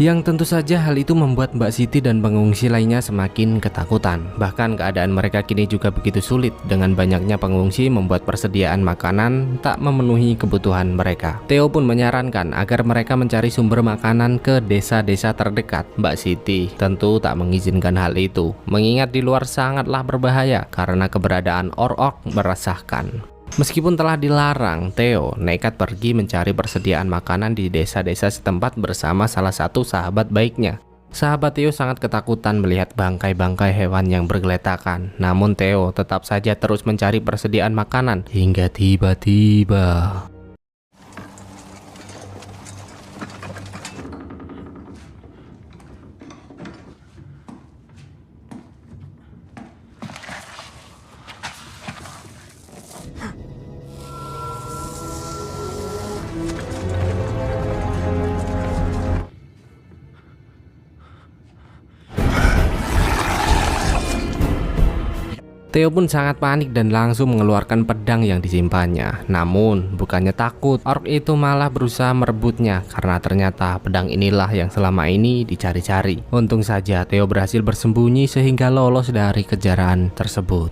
Yang tentu saja hal itu membuat Mbak Siti dan pengungsi lainnya semakin ketakutan. Bahkan keadaan mereka kini juga begitu sulit. Dengan banyaknya pengungsi membuat persediaan makanan tak memenuhi kebutuhan mereka. Theo pun menyarankan agar mereka mencari sumber makanan ke desa-desa terdekat. Mbak Siti tentu tak mengizinkan hal itu, mengingat di luar sangatlah berbahaya karena keberadaan orc meresahkan. Meskipun telah dilarang, Theo nekat pergi mencari persediaan makanan di desa-desa setempat bersama salah satu sahabat baiknya. Sahabat Theo sangat ketakutan melihat bangkai-bangkai hewan yang bergeletakan. Namun Theo tetap saja terus mencari persediaan makanan hingga tiba-tiba Theo pun sangat panik dan langsung mengeluarkan pedang yang disimpannya. Namun bukannya takut, orc itu malah berusaha merebutnya karena ternyata pedang inilah yang selama ini dicari-cari. Untung saja Theo berhasil bersembunyi sehingga lolos dari kejaran tersebut.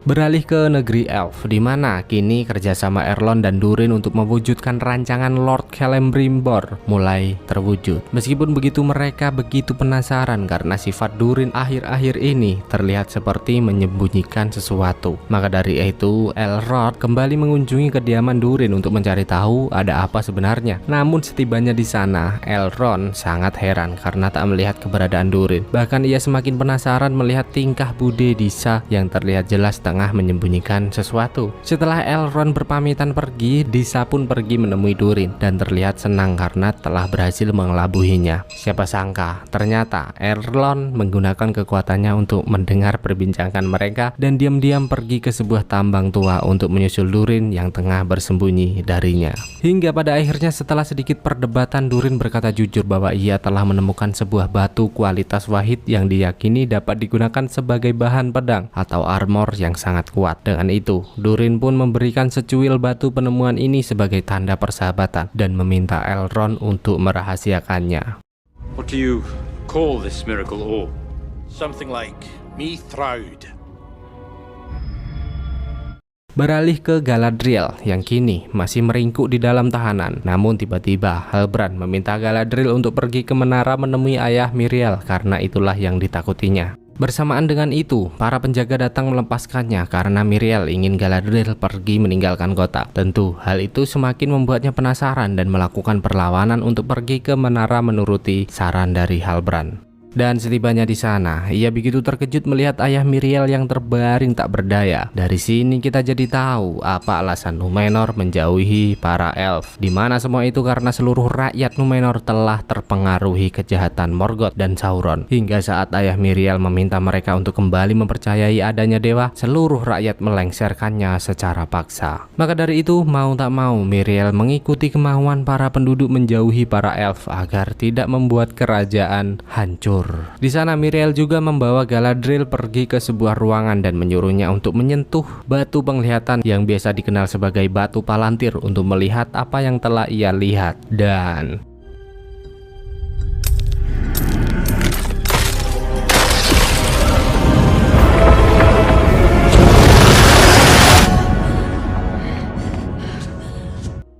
Beralih ke negeri Elf, di mana kini kerjasama Erlon dan Durin untuk mewujudkan rancangan Lord Celebrimbor mulai terwujud. Meskipun begitu, mereka begitu penasaran karena sifat Durin akhir-akhir ini terlihat seperti menyembunyikan sesuatu. Maka dari itu, Elrond kembali mengunjungi kediaman Durin untuk mencari tahu ada apa sebenarnya. Namun setibanya di sana, Elrond sangat heran karena tak melihat keberadaan Durin. Bahkan ia semakin penasaran melihat tingkah bude Disa yang terlihat jelas tengah menyembunyikan sesuatu. Setelah Elrond berpamitan pergi, Disa pun pergi menemui Durin dan terlihat senang karena telah berhasil mengelabuhinya. Siapa sangka ternyata Elrond menggunakan kekuatannya untuk mendengar perbincangan mereka dan diam-diam pergi ke sebuah tambang tua untuk menyusul Durin yang tengah bersembunyi darinya. Hingga pada akhirnya setelah sedikit perdebatan, Durin berkata jujur bahwa ia telah menemukan sebuah batu kualitas wahid yang diyakini dapat digunakan sebagai bahan pedang atau armor yang sangat kuat. Dengan itu, Durin pun memberikan secuil batu penemuan ini sebagai tanda persahabatan dan meminta Elrond untuk merahasiakannya. What do you call this miracle ore? Something like Mithraud. Beralih ke Galadriel yang kini masih meringkuk di dalam tahanan. Namun tiba-tiba Halbrand meminta Galadriel untuk pergi ke menara menemui ayah Miriel karena itulah yang ditakutinya. Bersamaan dengan itu, para penjaga datang melepaskannya karena Miriel ingin Galadriel pergi meninggalkan kota. Tentu, hal itu semakin membuatnya penasaran dan melakukan perlawanan untuk pergi ke menara menuruti saran dari Halbrand. Dan setibanya di sana, ia begitu terkejut melihat ayah Miriel yang terbaring tak berdaya. Dari sini kita jadi tahu apa alasan Númenor menjauhi para elf, di mana semua itu karena seluruh rakyat Númenor telah terpengaruhi kejahatan Morgoth dan Sauron. Hingga saat ayah Miriel meminta mereka untuk kembali mempercayai adanya dewa, seluruh rakyat melengsarkannya secara paksa. Maka dari itu, mau tak mau Miriel mengikuti kemauan para penduduk menjauhi para elf agar tidak membuat kerajaan hancur. Di sana Miriel juga membawa Galadriel pergi ke sebuah ruangan dan menyuruhnya untuk menyentuh batu penglihatan yang biasa dikenal sebagai batu Palantir untuk melihat apa yang telah ia lihat. Dan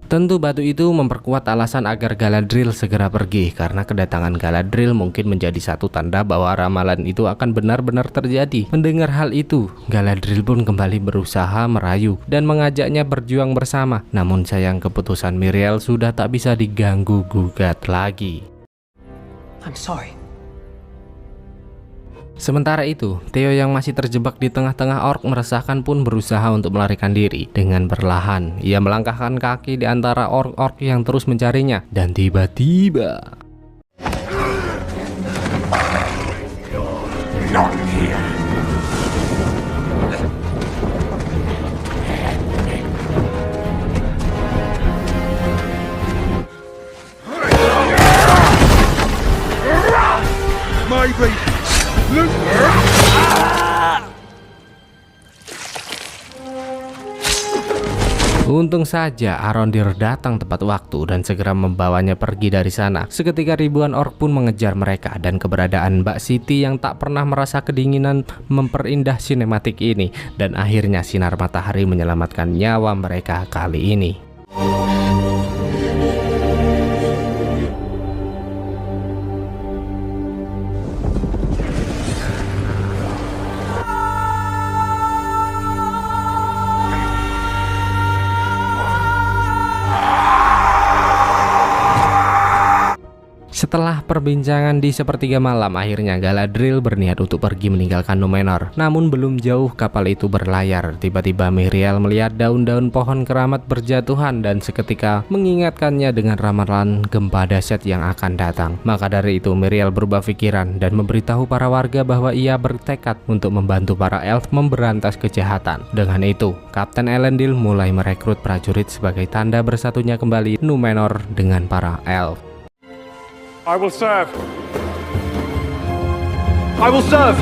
tentu batu itu memperkuat alasan agar Galadriel segera pergi, karena kedatangan Galadriel mungkin menjadi satu tanda bahwa ramalan itu akan benar-benar terjadi. Mendengar hal itu, Galadriel pun kembali berusaha merayu dan mengajaknya berjuang bersama. Namun sayang keputusan Miriel sudah tak bisa diganggu gugat lagi. I'm sorry. Sementara itu, Theo yang masih terjebak di tengah-tengah orc meresahkan pun berusaha untuk melarikan diri. Dengan perlahan, ia melangkahkan kaki di antara orc-orc yang terus mencarinya. Dan tiba-tiba untung saja Arondir datang tepat waktu dan segera membawanya pergi dari sana. Seketika ribuan orc pun mengejar mereka dan keberadaan Mbak Siti yang tak pernah merasa kedinginan memperindah sinematik ini. Dan akhirnya sinar matahari menyelamatkan nyawa mereka kali ini. Setelah perbincangan di sepertiga malam, akhirnya Galadriel berniat untuk pergi meninggalkan Numenor. Namun belum jauh kapal itu berlayar, tiba-tiba Miriel melihat daun-daun pohon keramat berjatuhan dan seketika mengingatkannya dengan ramalan gempa dahsyat yang akan datang. Maka dari itu Miriel berubah pikiran dan memberitahu para warga bahwa ia bertekad untuk membantu para elf memberantas kejahatan. Dengan itu, Kapten Elendil mulai merekrut prajurit sebagai tanda bersatunya kembali Numenor dengan para elf. I will serve. I will serve.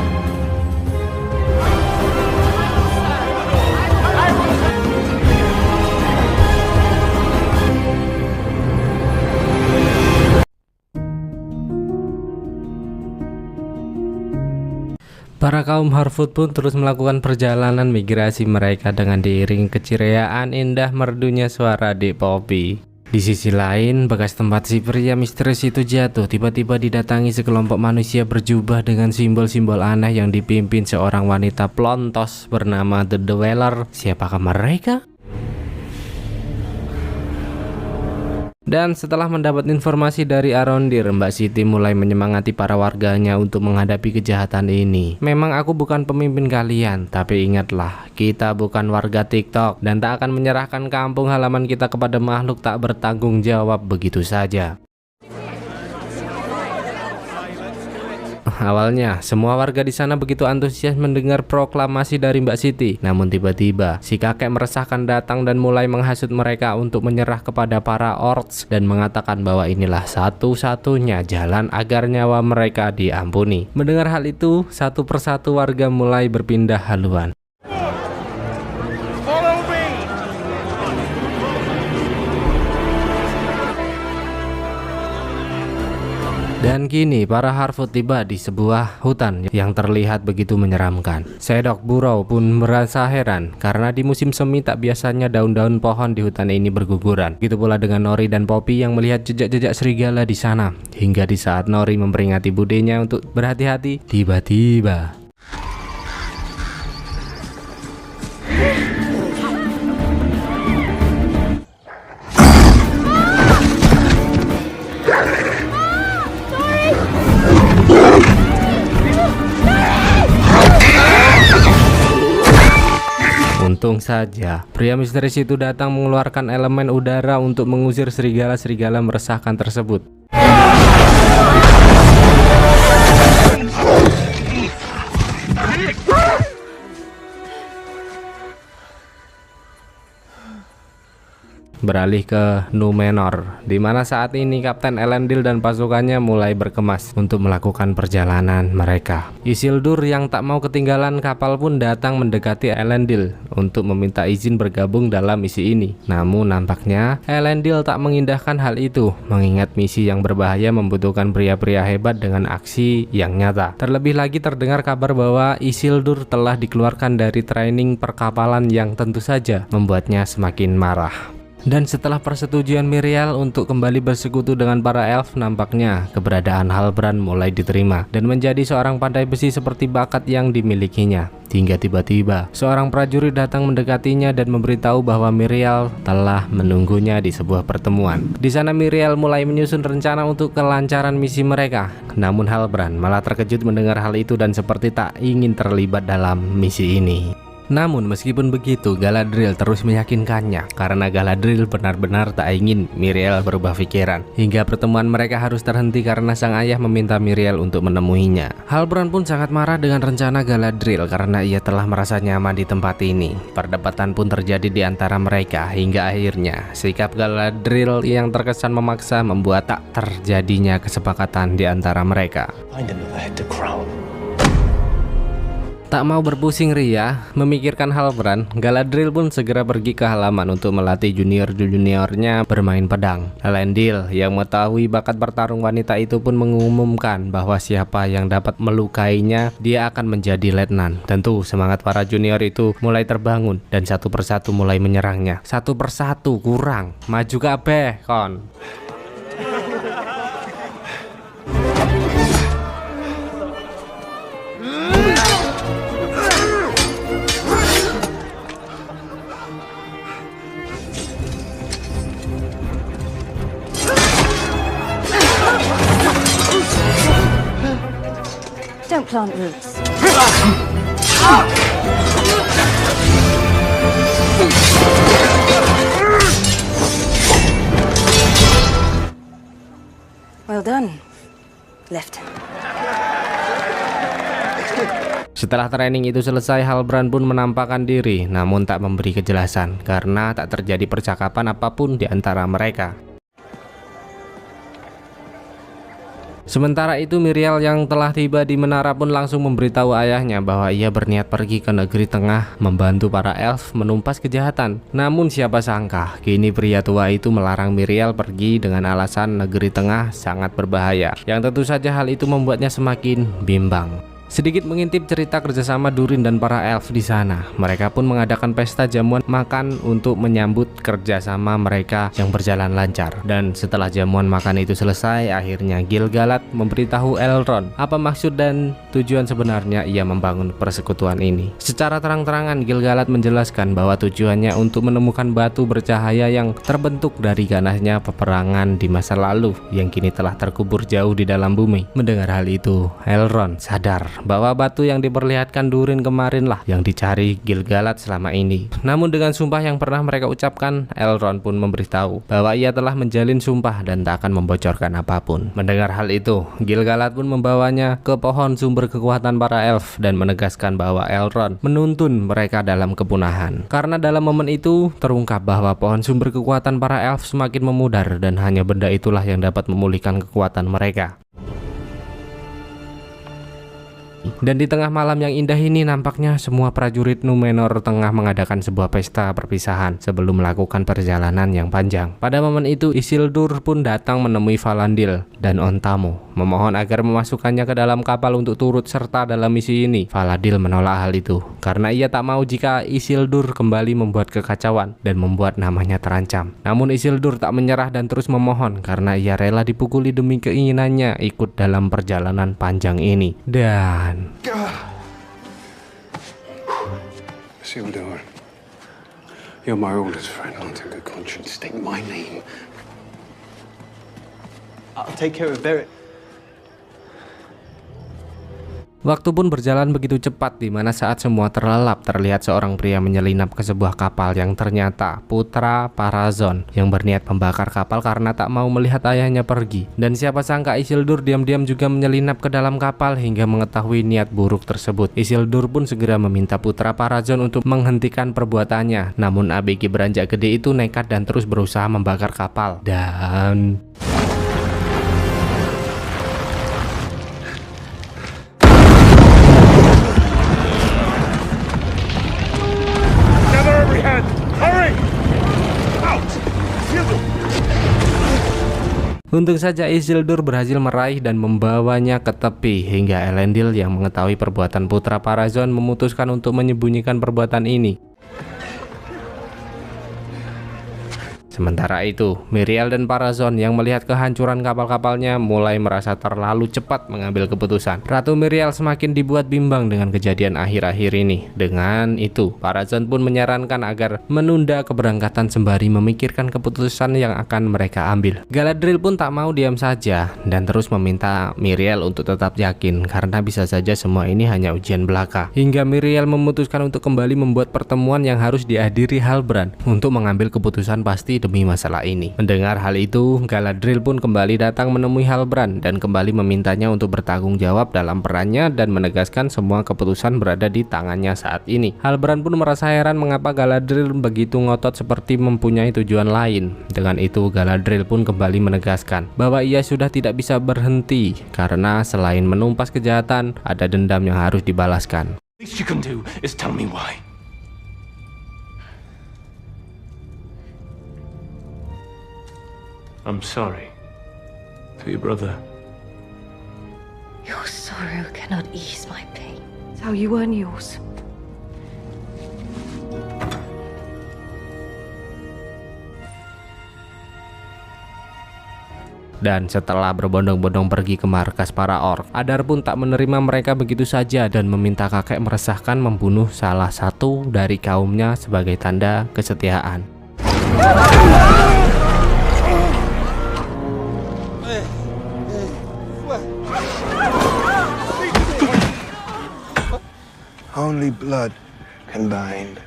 Para kaum Harfoot pun terus melakukan perjalanan migrasi mereka dengan diiringi keceriaan indah merdunya suara Dik Poppy. Di sisi lain, bekas tempat si pria misterius itu jatuh tiba-tiba didatangi sekelompok manusia berjubah dengan simbol-simbol aneh yang dipimpin seorang wanita plontos bernama The Dweller. Siapakah mereka? Dan setelah mendapat informasi dari Arondir, Mbak Siti mulai menyemangati para warganya untuk menghadapi kejahatan ini. Memang aku bukan pemimpin kalian, tapi ingatlah, kita bukan warga TikTok dan tak akan menyerahkan kampung halaman kita kepada makhluk tak bertanggung jawab begitu saja. Awalnya, semua warga di sana begitu antusias mendengar proklamasi dari Mbak Siti. Namun tiba-tiba, si kakek meresahkan datang dan mulai menghasut mereka untuk menyerah kepada para orcs dan mengatakan bahwa inilah satu-satunya jalan agar nyawa mereka diampuni. Mendengar hal itu, satu persatu warga mulai berpindah haluan. Dan kini para Harfoot tiba di sebuah hutan yang terlihat begitu menyeramkan. Sedok Burrow pun merasa heran karena di musim semi tak biasanya daun-daun pohon di hutan ini berguguran. Begitu pula dengan Nori dan Poppy yang melihat jejak-jejak serigala di sana. Hingga di saat Nori memperingati budenya untuk berhati-hati, tiba-tiba untung saja, pria misterius itu datang mengeluarkan elemen udara untuk mengusir serigala-serigala meresahkan tersebut. Beralih ke Numenor, di mana saat ini Kapten Elendil dan pasukannya mulai berkemas untuk melakukan perjalanan mereka. Isildur yang tak mau ketinggalan kapal pun datang mendekati Elendil untuk meminta izin bergabung dalam misi ini. Namun nampaknya Elendil tak mengindahkan hal itu, mengingat misi yang berbahaya membutuhkan pria-pria hebat dengan aksi yang nyata. Terlebih lagi terdengar kabar bahwa Isildur telah dikeluarkan dari training perkapalan yang tentu saja membuatnya semakin marah. Dan setelah persetujuan Miriel untuk kembali bersekutu dengan para elf, nampaknya keberadaan Halbrand mulai diterima dan menjadi seorang pandai besi seperti bakat yang dimilikinya. Hingga tiba-tiba seorang prajurit datang mendekatinya dan memberitahu bahwa Miriel telah menunggunya di sebuah pertemuan. Di sana Miriel mulai menyusun rencana untuk kelancaran misi mereka. Namun Halbrand malah terkejut mendengar hal itu dan seperti tak ingin terlibat dalam misi ini. Namun meskipun begitu, Galadriel terus meyakinkannya karena Galadriel benar-benar tak ingin Miriel berubah pikiran. Hingga pertemuan mereka harus terhenti karena sang ayah meminta Miriel untuk menemuinya. Halbrand pun sangat marah dengan rencana Galadriel karena ia telah merasa nyaman di tempat ini. Perdebatan pun terjadi di antara mereka hingga akhirnya sikap Galadriel yang terkesan memaksa membuat tak terjadinya kesepakatan di antara mereka. Tak mau berpusing ria memikirkan Halbrand, Galadriel pun segera pergi ke halaman untuk melatih junior-juniornya bermain pedang. Elendil yang mengetahui bakat bertarung wanita itu pun mengumumkan bahwa siapa yang dapat melukainya, dia akan menjadi letnan. Tentu semangat para junior itu mulai terbangun dan satu persatu mulai menyerangnya. Satu persatu kurang, maju kabeh kon. plant roots. Well done, Left. Setelah training itu selesai, Halbrand pun menampakkan diri, namun tak memberi kejelasan karena tak terjadi percakapan apapun di antara mereka. Sementara itu Miriel yang telah tiba di menara pun langsung memberitahu ayahnya bahwa ia berniat pergi ke negeri tengah membantu para elf menumpas kejahatan. Namun siapa sangka kini pria tua itu melarang Miriel pergi dengan alasan negeri tengah sangat berbahaya, yang tentu saja hal itu membuatnya semakin bimbang. Sedikit mengintip cerita kerjasama Durin dan para elf di sana, mereka pun mengadakan pesta jamuan makan untuk menyambut kerjasama mereka yang berjalan lancar. Dan setelah jamuan makan itu selesai, akhirnya Gil-galad memberitahu Elrond apa maksud dan tujuan sebenarnya ia membangun persekutuan ini. Secara terang-terangan Gil-galad menjelaskan bahwa tujuannya untuk menemukan batu bercahaya yang terbentuk dari ganasnya peperangan di masa lalu yang kini telah terkubur jauh di dalam bumi. Mendengar hal itu, Elrond sadar bahwa batu yang diperlihatkan Durin kemarinlah yang dicari Gil-galad selama ini. Namun dengan sumpah yang pernah mereka ucapkan, Elrond pun memberitahu bahwa ia telah menjalin sumpah dan tak akan membocorkan apapun. Mendengar hal itu, Gil-galad pun membawanya ke pohon sumber kekuatan para elf dan menegaskan bahwa Elrond menuntun mereka dalam kepunahan. Karena dalam momen itu terungkap bahwa pohon sumber kekuatan para elf semakin memudar dan hanya benda itulah yang dapat memulihkan kekuatan mereka. Dan di tengah malam yang indah ini nampaknya semua prajurit Númenor tengah mengadakan sebuah pesta perpisahan sebelum melakukan perjalanan yang panjang. Pada momen itu Isildur pun datang menemui Valandil dan Ontamo, memohon agar memasukkannya ke dalam kapal untuk turut serta dalam misi ini. Valandil menolak hal itu karena ia tak mau jika Isildur kembali membuat kekacauan dan membuat namanya terancam. Namun Isildur tak menyerah dan terus memohon karena ia rela dipukuli demi keinginannya ikut dalam perjalanan panjang ini. Dan Isildur, you're my oldest friend. I'll take a conscience. State my name. I'll take care of Beric. Waktu pun berjalan begitu cepat, di mana saat semua terlelap terlihat seorang pria menyelinap ke sebuah kapal yang ternyata putra Parazon yang berniat membakar kapal karena tak mau melihat ayahnya pergi. Dan siapa sangka Isildur diam-diam juga menyelinap ke dalam kapal hingga mengetahui niat buruk tersebut. Isildur pun segera meminta putra Parazon untuk menghentikan perbuatannya. Namun ABG beranjak gede itu nekat dan terus berusaha membakar kapal. Dan untung saja Isildur berhasil meraih dan membawanya ke tepi hingga Elendil yang mengetahui perbuatan putra Parazon memutuskan untuk menyembunyikan perbuatan ini. Sementara itu, Miriel dan Parazon yang melihat kehancuran kapal-kapalnya mulai merasa terlalu cepat mengambil keputusan. Ratu Miriel semakin dibuat bimbang dengan kejadian akhir-akhir ini. Dengan itu, Parazon pun menyarankan agar menunda keberangkatan sembari memikirkan keputusan yang akan mereka ambil. Galadriel pun tak mau diam saja dan terus meminta Miriel untuk tetap yakin karena bisa saja semua ini hanya ujian belaka. Hingga Miriel memutuskan untuk kembali membuat pertemuan yang harus dihadiri Halbrand untuk mengambil keputusan pasti demi masalah ini. Mendengar hal itu, Galadriel pun kembali datang menemui Halbrand dan kembali memintanya untuk bertanggung jawab dalam perannya dan menegaskan semua keputusan berada di tangannya saat ini. Halbrand pun merasa heran mengapa Galadriel begitu ngotot seperti mempunyai tujuan lain. Dengan itu, Galadriel pun kembali menegaskan bahwa ia sudah tidak bisa berhenti karena selain menumpas kejahatan, ada dendam yang harus dibalaskan. Least you can do is tell me why. I'm sorry for your brother. Your sorrow cannot ease my pain. It's how you earn yours. Dan setelah berbondong-bondong pergi ke markas para orc, Adar pun tak menerima mereka begitu saja dan meminta kakek meresahkan membunuh salah satu dari kaumnya sebagai tanda kesetiaan. Only blood can bind.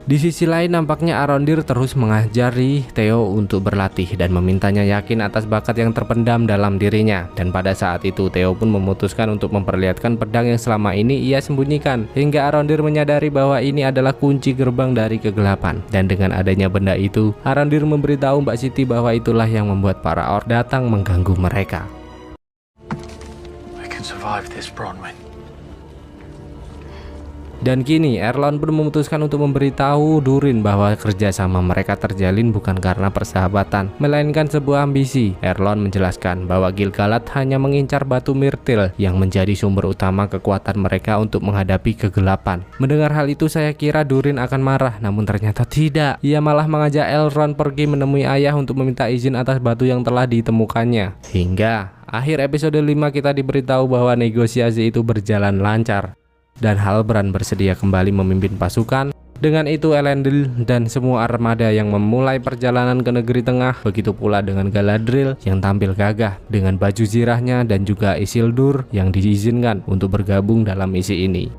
Di sisi lain nampaknya Arondir terus mengajari Theo untuk berlatih dan memintanya yakin atas bakat yang terpendam dalam dirinya. Dan pada saat itu Theo pun memutuskan untuk memperlihatkan pedang yang selama ini ia sembunyikan, hingga Arondir menyadari bahwa ini adalah kunci gerbang dari kegelapan. Dan dengan adanya benda itu, Arondir memberitahu Mbak Siti bahwa itulah yang membuat para orc datang mengganggu mereka. I can survive this, Bronwyn. Dan kini Erlon pun memutuskan untuk memberitahu Durin bahwa kerjasama mereka terjalin bukan karena persahabatan, melainkan sebuah ambisi. Erlon menjelaskan bahwa Gil-galad hanya mengincar batu Myrtil yang menjadi sumber utama kekuatan mereka untuk menghadapi kegelapan. Mendengar hal itu saya kira Durin akan marah, namun ternyata tidak. Ia malah mengajak Elrond pergi menemui ayah untuk meminta izin atas batu yang telah ditemukannya. Hingga akhir episode 5 kita diberitahu bahwa negosiasi itu berjalan lancar dan Halbrand bersedia kembali memimpin pasukan. Dengan itu Elendil dan semua armada yang memulai perjalanan ke negeri tengah. Begitu pula dengan Galadriel yang tampil gagah dengan baju zirahnya, dan juga Isildur yang diizinkan untuk bergabung dalam misi ini.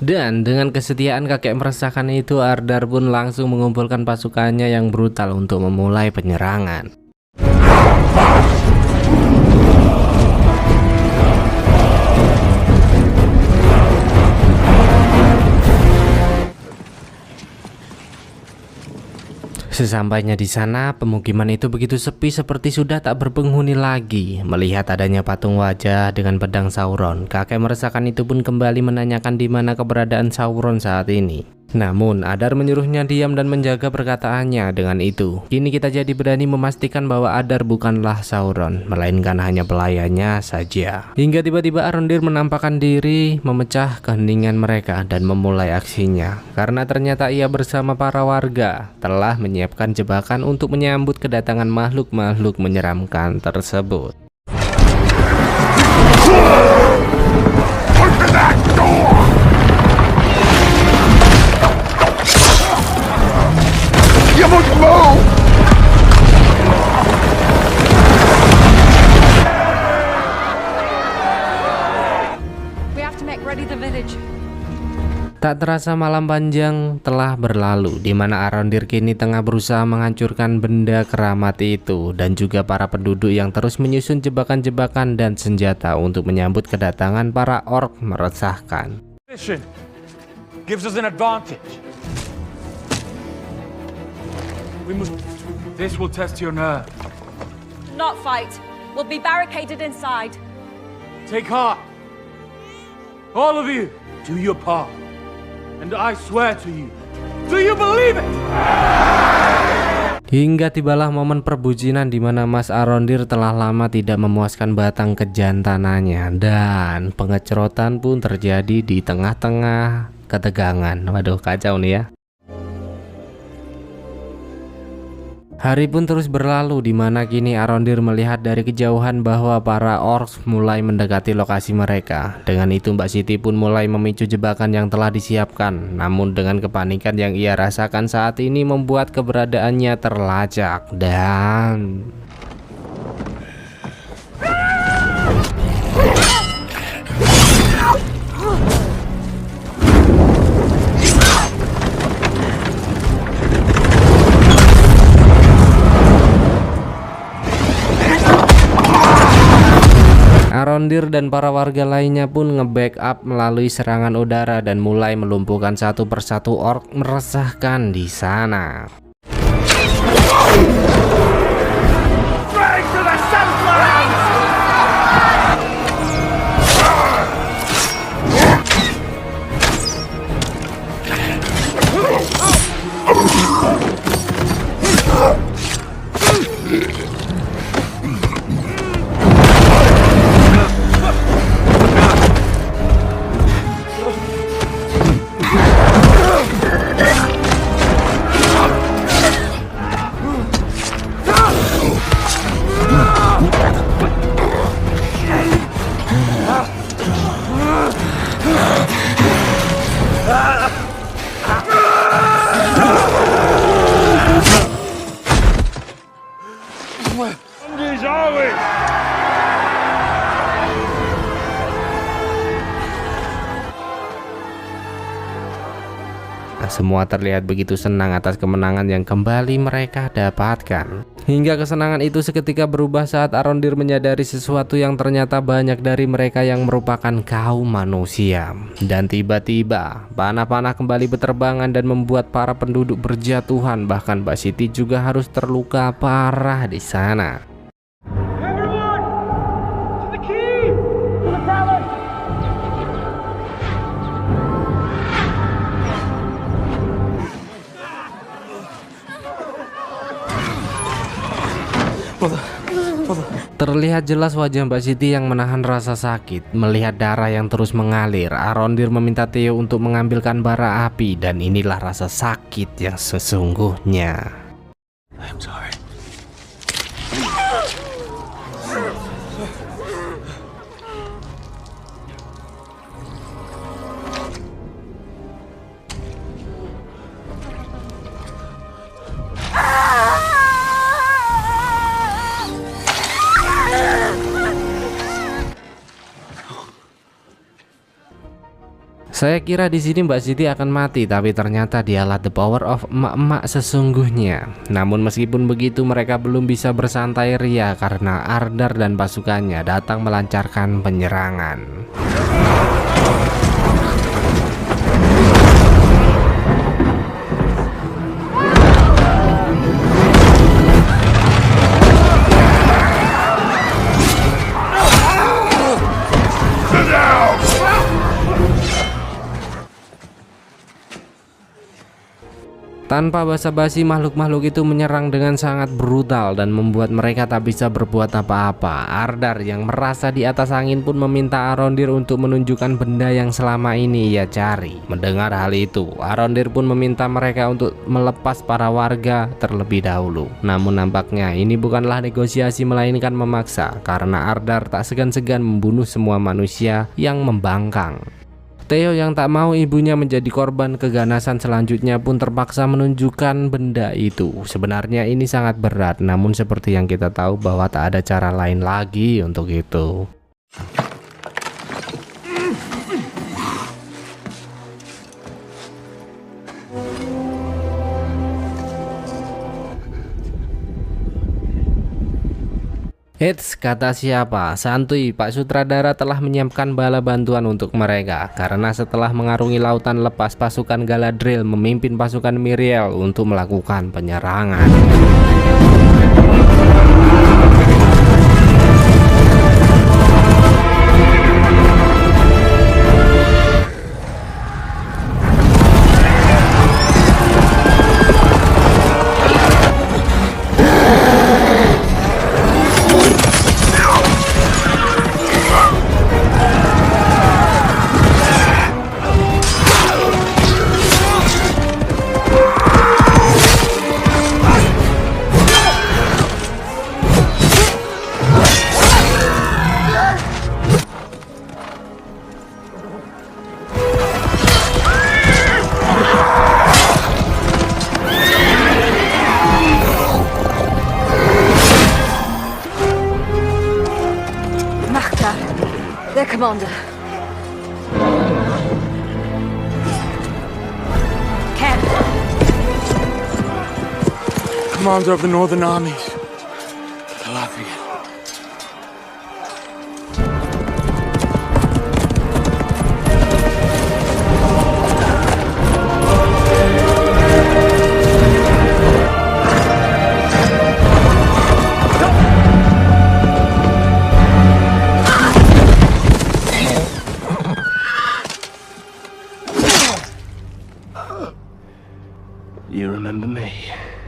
Dan dengan kesetiaan kakek meresahkan itu, Ardar pun langsung mengumpulkan pasukannya yang brutal untuk memulai penyerangan. Sesampainya di sana, pemukiman itu begitu sepi seperti sudah tak berpenghuni lagi. Melihat adanya patung wajah dengan pedang Sauron, kakek meresahkan itu pun kembali menanyakan di mana keberadaan Sauron saat ini. Namun Adar menyuruhnya diam dan menjaga perkataannya. Dengan itu, kini kita jadi berani memastikan bahwa Adar bukanlah Sauron, melainkan hanya pelayannya saja. Hingga tiba-tiba Arondir menampakkan diri, memecah keheningan mereka dan memulai aksinya. Karena ternyata ia bersama para warga telah menyiapkan jebakan untuk menyambut kedatangan makhluk-makhluk menyeramkan tersebut. You must move! We have to make ready the village. Tak terasa malam panjang telah berlalu, di mana Arondir kini tengah berusaha menghancurkan benda keramat itu, dan juga para penduduk yang terus menyusun jebakan-jebakan dan senjata untuk menyambut kedatangan para orc meresahkan. Mission gives us an advantage. This will test your nerve. Not fight. We'll be barricaded inside. Take heart. All of you, do your part. And I swear to you, do you believe it? Hingga tibalah momen perbucinan di mana Mas Arondir telah lama tidak memuaskan batang kejantanannya, dan pengecerotan pun terjadi di tengah-tengah ketegangan. Waduh, kacau nih ya. Hari pun terus berlalu, di mana kini Arondir melihat dari kejauhan bahwa para orcs mulai mendekati lokasi mereka. Dengan itu Mbak Siti pun mulai memicu jebakan yang telah disiapkan. Namun dengan kepanikan yang ia rasakan saat ini membuat keberadaannya terlacak dan... Arondir dan para warga lainnya pun nge-backup melalui serangan udara dan mulai melumpuhkan satu persatu orc meresahkan di sana. Semua terlihat begitu senang atas kemenangan yang kembali mereka dapatkan. Hingga kesenangan itu seketika berubah saat Arondir menyadari sesuatu yang ternyata banyak dari mereka yang merupakan kaum manusia. Dan tiba-tiba panah-panah kembali berterbangan dan membuat para penduduk berjatuhan, bahkan Mbak Siti juga harus terluka parah di sana. Terlihat jelas wajah Mbak Siti yang menahan rasa sakit. Melihat darah yang terus mengalir, Arondir meminta Theo untuk mengambilkan bara api, dan inilah rasa sakit yang sesungguhnya. I'm sorry. Saya kira di sini Mbak Siti akan mati, tapi ternyata dialah the power of emak-emak sesungguhnya. Namun meskipun begitu, mereka belum bisa bersantai ria karena Ardar dan pasukannya datang melancarkan penyerangan. Tanpa basa-basi, makhluk-makhluk itu menyerang dengan sangat brutal dan membuat mereka tak bisa berbuat apa-apa. Ardar yang merasa di atas angin pun meminta Arondir untuk menunjukkan benda yang selama ini ia cari. Mendengar hal itu, Arondir pun meminta mereka untuk melepas para warga terlebih dahulu. Namun nampaknya ini bukanlah negosiasi melainkan memaksa, karena Ardar tak segan-segan membunuh semua manusia yang membangkang. Theo yang tak mau ibunya menjadi korban keganasan selanjutnya pun terpaksa menunjukkan benda itu. Sebenarnya ini sangat berat, namun seperti yang kita tahu bahwa tak ada cara lain lagi untuk itu. Eits, kata siapa? Santuy, Pak Sutradara telah menyiapkan bala bantuan untuk mereka. Karena setelah mengarungi lautan lepas, pasukan Galadriel memimpin pasukan Miriel untuk melakukan penyerangan. Their commander. Ken. Commander of the Northern Armies. Galadriel. You remember me?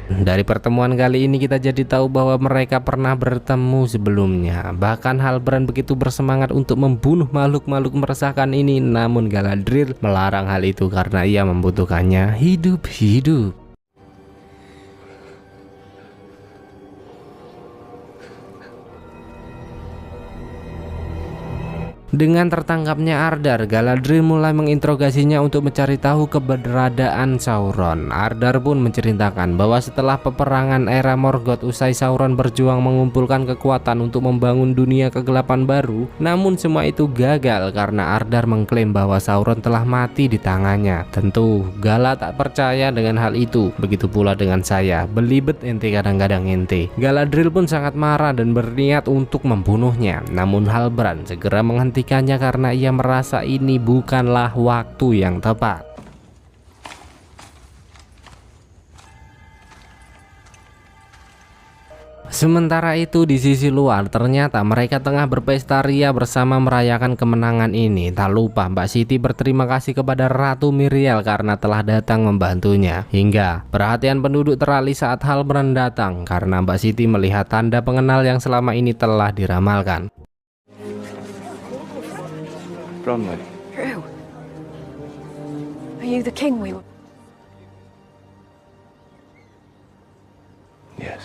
Dari pertemuan kali ini kita jadi tahu bahwa mereka pernah bertemu sebelumnya. Bahkan Halbrand begitu bersemangat untuk membunuh makhluk-makhluk meresahkan ini, namun Galadriel melarang hal itu karena ia membutuhkannya hidup-hidup. Dengan tertangkapnya Ardar, Galadriel mulai menginterogasinya untuk mencari tahu keberadaan Sauron. Ardar pun menceritakan bahwa setelah peperangan era Morgoth usai Sauron berjuang mengumpulkan kekuatan untuk membangun dunia kegelapan baru, namun semua itu gagal karena Ardar mengklaim bahwa Sauron telah mati di tangannya. Tentu Gala tak percaya dengan hal itu, begitu pula dengan saya. Belibet ente kadang-kadang ente. Galadriel pun sangat marah dan berniat untuk membunuhnya, namun Halbrand segera menghentikannya karena ia merasa ini bukanlah waktu yang tepat. Sementara itu di sisi luar ternyata mereka tengah berpesta ria bersama merayakan kemenangan ini. Tak lupa Mbak Siti berterima kasih kepada Ratu Miriel karena telah datang membantunya. Hingga perhatian penduduk teralih saat Halbrand datang karena Mbak Siti melihat tanda pengenal yang selama ini telah diramalkan. Bronwyn. Who? Are you the king we were? Yes.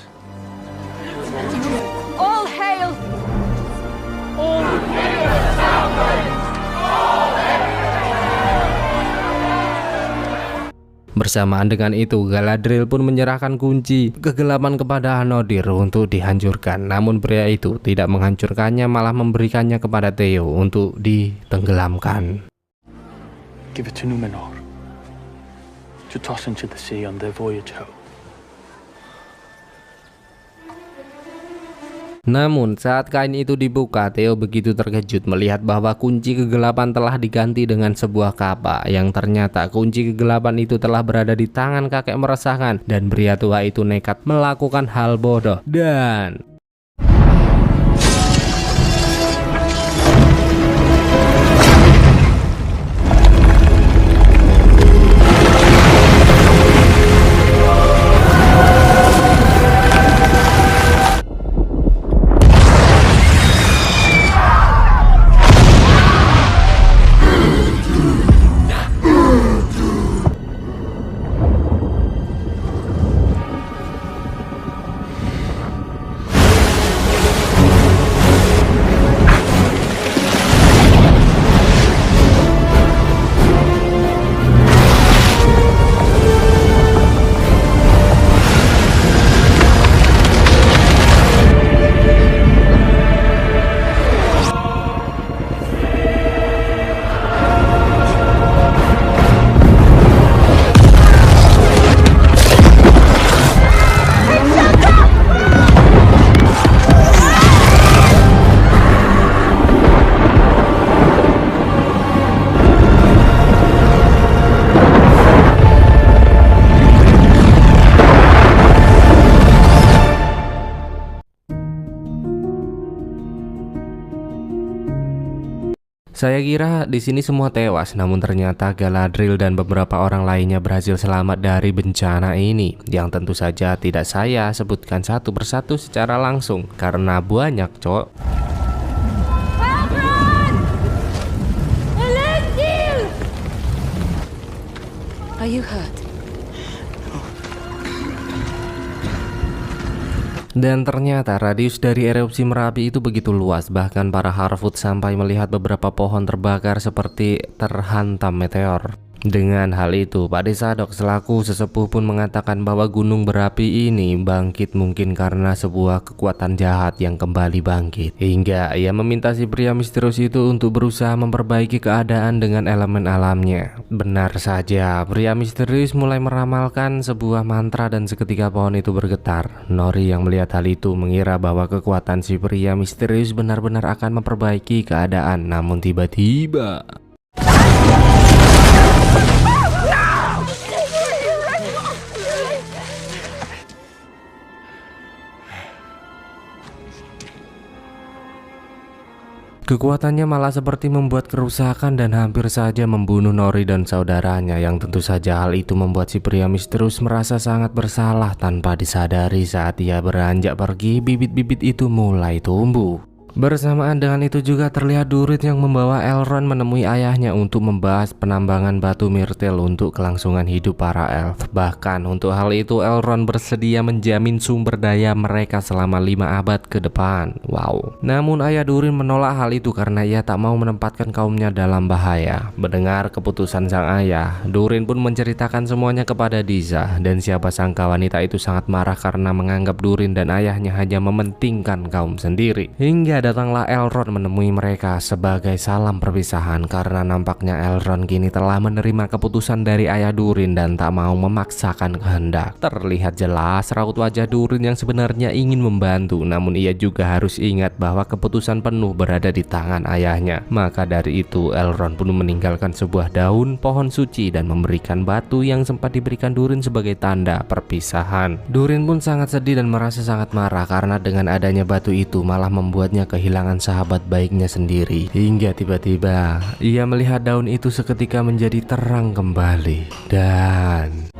All hail! All Bersamaan dengan itu, Galadriel pun menyerahkan kunci kegelapan kepada Hanodir untuk dihancurkan. Namun pria itu tidak menghancurkannya, malah memberikannya kepada Theo untuk ditenggelamkan. Give it to Numenor to toss into the sea on their voyage home. Namun saat kain itu dibuka, Theo begitu terkejut melihat bahwa kunci kegelapan telah diganti dengan sebuah kapak, yang ternyata kunci kegelapan itu telah berada di tangan kakek meresahkan, dan pria tua itu nekat melakukan hal bodoh dan saya kira di sini semua tewas, namun ternyata Galadriel dan beberapa orang lainnya berhasil selamat dari bencana ini, yang tentu saja tidak saya sebutkan satu persatu secara langsung karena banyak, cok. Are you hurt? Dan ternyata radius dari erupsi Merapi itu begitu luas, bahkan para Harfoot sampai melihat beberapa pohon terbakar seperti terhantam meteor. Dengan hal itu, Pak Desadok selaku sesepuh pun mengatakan bahwa gunung berapi ini bangkit mungkin karena sebuah kekuatan jahat yang kembali bangkit. Hingga ia meminta si pria misterius itu untuk berusaha memperbaiki keadaan dengan elemen alamnya. Benar saja, pria misterius mulai meramalkan sebuah mantra dan seketika pohon itu bergetar. Nori yang melihat hal itu mengira bahwa kekuatan si pria misterius benar-benar akan memperbaiki keadaan, namun tiba-tiba kekuatannya malah seperti membuat kerusakan dan hampir saja membunuh Nori dan saudaranya, yang tentu saja hal itu membuat si pria misterius merasa sangat bersalah. Tanpa disadari saat ia beranjak pergi, bibit-bibit itu mulai tumbuh. Bersamaan dengan itu juga terlihat Durin yang membawa Elrond menemui ayahnya untuk membahas penambangan batu Myrtil untuk kelangsungan hidup para elf. Bahkan untuk hal itu Elrond bersedia menjamin sumber daya mereka selama 5 abad ke depan. Wow. Namun ayah Durin menolak hal itu karena ia tak mau menempatkan kaumnya dalam bahaya. Mendengar keputusan sang ayah, Durin pun menceritakan semuanya kepada Disa, dan siapa sangka wanita itu sangat marah karena menganggap Durin dan ayahnya hanya mementingkan kaum sendiri. Hingga datanglah Elrond menemui mereka sebagai salam perpisahan karena nampaknya Elrond kini telah menerima keputusan dari ayah Durin dan tak mau memaksakan kehendak. Terlihat jelas raut wajah Durin yang sebenarnya ingin membantu, namun ia juga harus ingat bahwa keputusan penuh berada di tangan ayahnya. Maka dari itu Elrond pun meninggalkan sebuah daun pohon suci dan memberikan batu yang sempat diberikan Durin sebagai tanda perpisahan. Durin pun sangat sedih dan merasa sangat marah karena dengan adanya batu itu malah membuatnya kehilangan sahabat baiknya sendiri. Hingga tiba-tiba ia melihat daun itu seketika menjadi terang kembali dan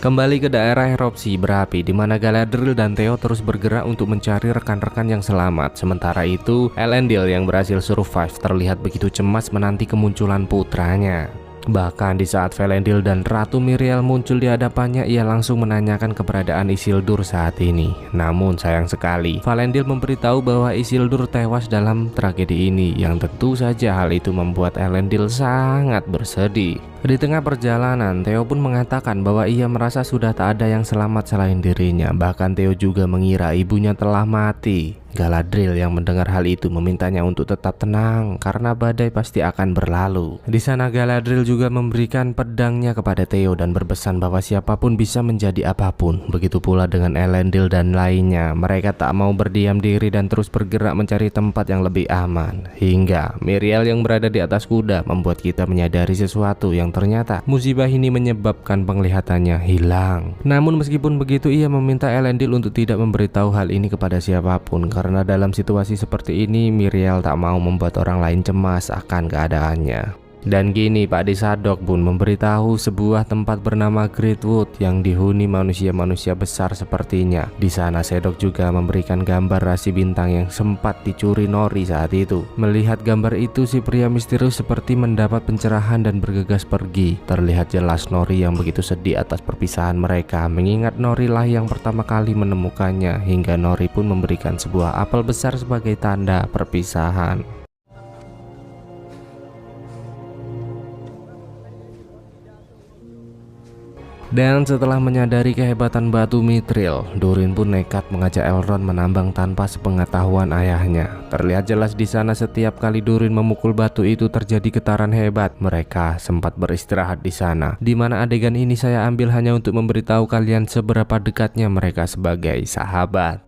kembali ke daerah erupsi berapi di mana Galadriel dan Theo terus bergerak untuk mencari rekan-rekan yang selamat. Sementara itu, Elendil yang berhasil survive terlihat begitu cemas menanti kemunculan putranya. Bahkan di saat Elendil dan Ratu Miriel muncul di hadapannya, ia langsung menanyakan keberadaan Isildur saat ini. Namun sayang sekali, Elendil memberitahu bahwa Isildur tewas dalam tragedi ini, yang tentu saja hal itu membuat Elendil sangat bersedih. Di tengah perjalanan, Theo pun mengatakan bahwa ia merasa sudah tak ada yang selamat selain dirinya. Bahkan Theo juga mengira ibunya telah mati. Galadriel yang mendengar hal itu memintanya untuk tetap tenang karena badai pasti akan berlalu. Di sana Galadriel juga memberikan pedangnya kepada Theo dan berpesan bahwa siapapun bisa menjadi apapun. Begitu pula dengan Elendil dan lainnya. Mereka tak mau berdiam diri dan terus bergerak mencari tempat yang lebih aman. Hingga Miriel yang berada di atas kuda membuat kita menyadari sesuatu yang ternyata musibah ini menyebabkan penglihatannya hilang. Namun meskipun begitu, ia meminta Elendil untuk tidak memberitahu hal ini kepada siapapun karena dalam situasi seperti ini Miriel tak mau membuat orang lain cemas akan keadaannya. Dan kini Pak Sadok pun memberitahu sebuah tempat bernama Greatwood yang dihuni manusia-manusia besar sepertinya. Di sana Sadok juga memberikan gambar rasi bintang yang sempat dicuri Nori saat itu. Melihat gambar itu, si pria misterius seperti mendapat pencerahan dan bergegas pergi. Terlihat jelas Nori yang begitu sedih atas perpisahan mereka, mengingat Nori lah yang pertama kali menemukannya. Hingga Nori pun memberikan sebuah apel besar sebagai tanda perpisahan. Dan setelah menyadari kehebatan batu Mithril, Durin pun nekat mengajak Elrond menambang tanpa sepengetahuan ayahnya. Terlihat jelas di sana setiap kali Durin memukul batu itu terjadi getaran hebat. Mereka sempat beristirahat di sana. Di mana adegan ini saya ambil hanya untuk memberitahu kalian seberapa dekatnya mereka sebagai sahabat.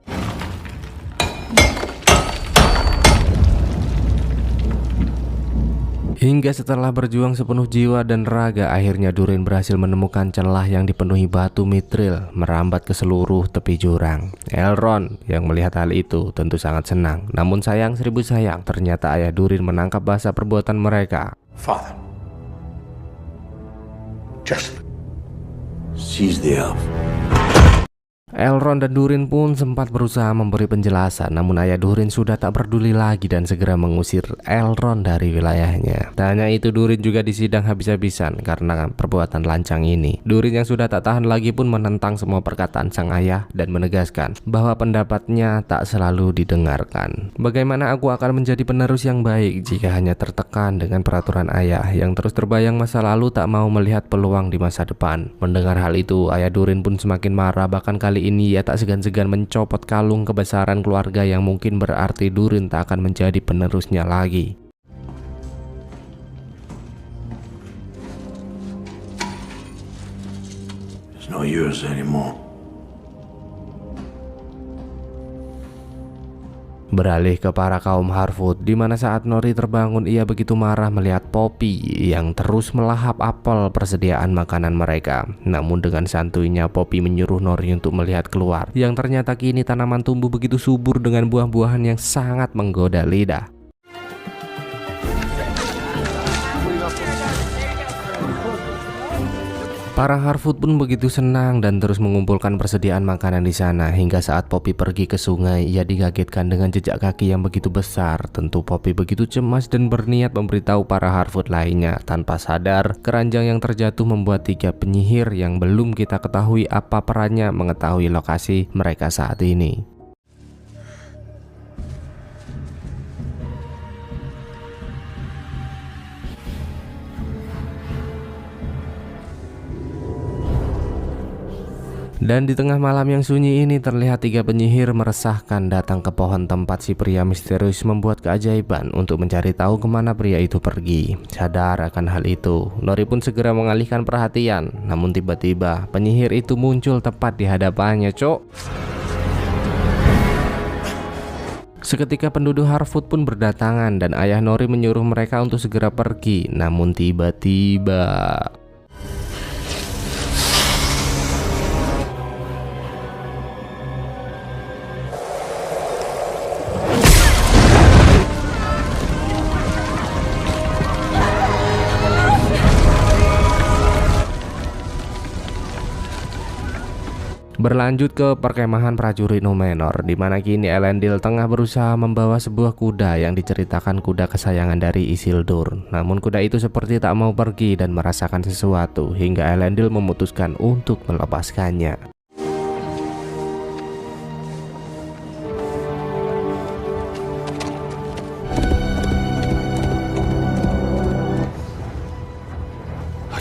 Hingga setelah berjuang sepenuh jiwa dan raga, akhirnya Durin berhasil menemukan celah yang dipenuhi batu Mithril merambat ke seluruh tepi jurang. Elrond yang melihat hal itu tentu sangat senang. Namun sayang seribu sayang, ternyata ayah Durin menangkap basah perbuatan mereka. Father, just seize the elf. Elrond dan Durin pun sempat berusaha memberi penjelasan, namun ayah Durin sudah tak peduli lagi dan segera mengusir Elrond dari wilayahnya. Tak hanya itu, Durin juga disidang habis-habisan karena perbuatan lancang ini. Durin yang sudah tak tahan lagi pun menentang semua perkataan sang ayah dan menegaskan bahwa pendapatnya tak selalu didengarkan. Bagaimana aku akan menjadi penerus yang baik jika hanya tertekan dengan peraturan ayah yang terus terbayang masa lalu, tak mau melihat peluang di masa depan. Mendengar hal itu, ayah Durin pun semakin marah, bahkan kali ini ia tak segan-segan mencopot kalung kebesaran keluarga yang mungkin berarti Durin tak akan menjadi penerusnya lagi. It's not yours anymore. Beralih ke para kaum Harfoot, di mana saat Nori terbangun ia begitu marah melihat Poppy yang terus melahap apel persediaan makanan mereka. Namun dengan santuinya Poppy menyuruh Nori untuk melihat keluar, yang ternyata kini tanaman tumbuh begitu subur dengan buah-buahan yang sangat menggoda lidah. Para Harfoot pun begitu senang dan terus mengumpulkan persediaan makanan di sana. Hingga saat Poppy pergi ke sungai, ia dikagetkan dengan jejak kaki yang begitu besar. Tentu Poppy begitu cemas dan berniat memberitahu para Harfoot lainnya. Tanpa sadar, keranjang yang terjatuh membuat 3 penyihir yang belum kita ketahui apa perannya mengetahui lokasi mereka saat ini. Dan di tengah malam yang sunyi ini terlihat 3 penyihir meresahkan datang ke pohon tempat si pria misterius membuat keajaiban untuk mencari tahu kemana pria itu pergi. Sadar akan hal itu, Nori pun segera mengalihkan perhatian. Namun tiba-tiba penyihir itu muncul tepat di hadapannya, cok. Seketika penduduk Harfoot pun berdatangan dan ayah Nori menyuruh mereka untuk segera pergi. Namun tiba-tiba berlanjut ke perkemahan prajurit Numenor, di mana kini Elendil tengah berusaha membawa sebuah kuda yang diceritakan kuda kesayangan dari Isildur. Namun kuda itu seperti tak mau pergi dan merasakan sesuatu hingga Elendil memutuskan untuk melepaskannya.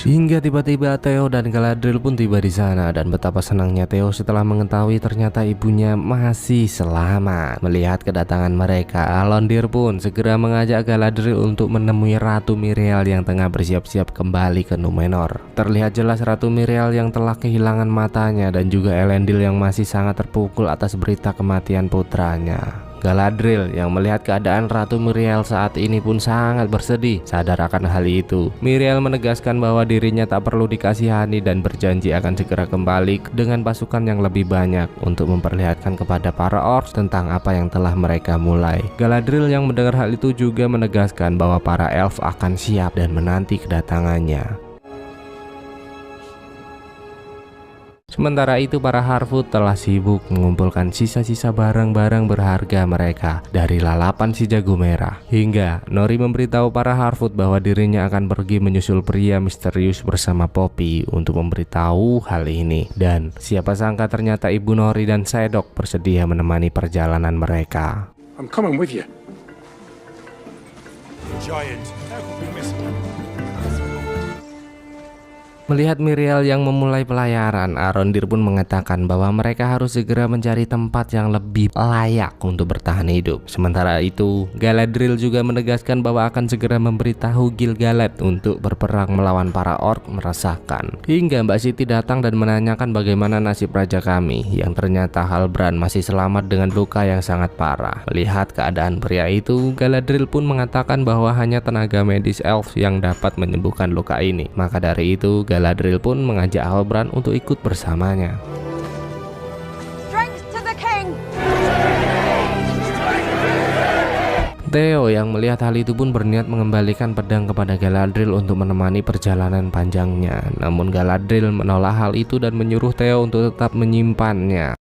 Hingga tiba-tiba Theo dan Galadriel pun tiba di sana, dan betapa senangnya Theo setelah mengetahui ternyata ibunya masih selamat. Melihat kedatangan mereka, Elendil pun segera mengajak Galadriel untuk menemui Ratu Miriel yang tengah bersiap-siap kembali ke Numenor. Terlihat jelas Ratu Miriel yang telah kehilangan matanya dan juga Elendil yang masih sangat terpukul atas berita kematian putranya. Galadriel yang melihat keadaan Ratu Miriel saat ini pun sangat bersedih. Sadar akan hal itu, Miriel menegaskan bahwa dirinya tak perlu dikasihani dan berjanji akan segera kembali dengan pasukan yang lebih banyak untuk memperlihatkan kepada para orcs tentang apa yang telah mereka mulai. Galadriel yang mendengar hal itu juga menegaskan bahwa para elf akan siap dan menanti kedatangannya. Sementara itu para Harfoot telah sibuk mengumpulkan sisa-sisa barang-barang berharga mereka dari lalapan si jago merah. Hingga Nori memberitahu para Harfoot bahwa dirinya akan pergi menyusul pria misterius bersama Poppy untuk memberitahu hal ini. Dan siapa sangka ternyata ibu Nori dan Sedok bersedia menemani perjalanan mereka. I'm coming with you. Giant. How could we miss him? Melihat Miriel yang memulai pelayaran, Arondir pun mengatakan bahwa mereka harus segera mencari tempat yang lebih layak untuk bertahan hidup. Sementara itu, Galadriel juga menegaskan bahwa akan segera memberitahu Gil-galad untuk berperang melawan para orc meresahkan. Hingga Mbak Siti datang dan menanyakan bagaimana nasib raja kami, yang ternyata Halbrand masih selamat dengan luka yang sangat parah. Melihat keadaan pria itu, Galadriel pun mengatakan bahwa hanya tenaga medis elf yang dapat menyembuhkan luka ini. Maka dari itu, Galadriel pun mengajak Halbrand untuk ikut bersamanya. Strength to the king. Theo yang melihat hal itu pun berniat mengembalikan pedang kepada Galadriel untuk menemani perjalanan panjangnya. Namun Galadriel menolak hal itu dan menyuruh Theo untuk tetap menyimpannya.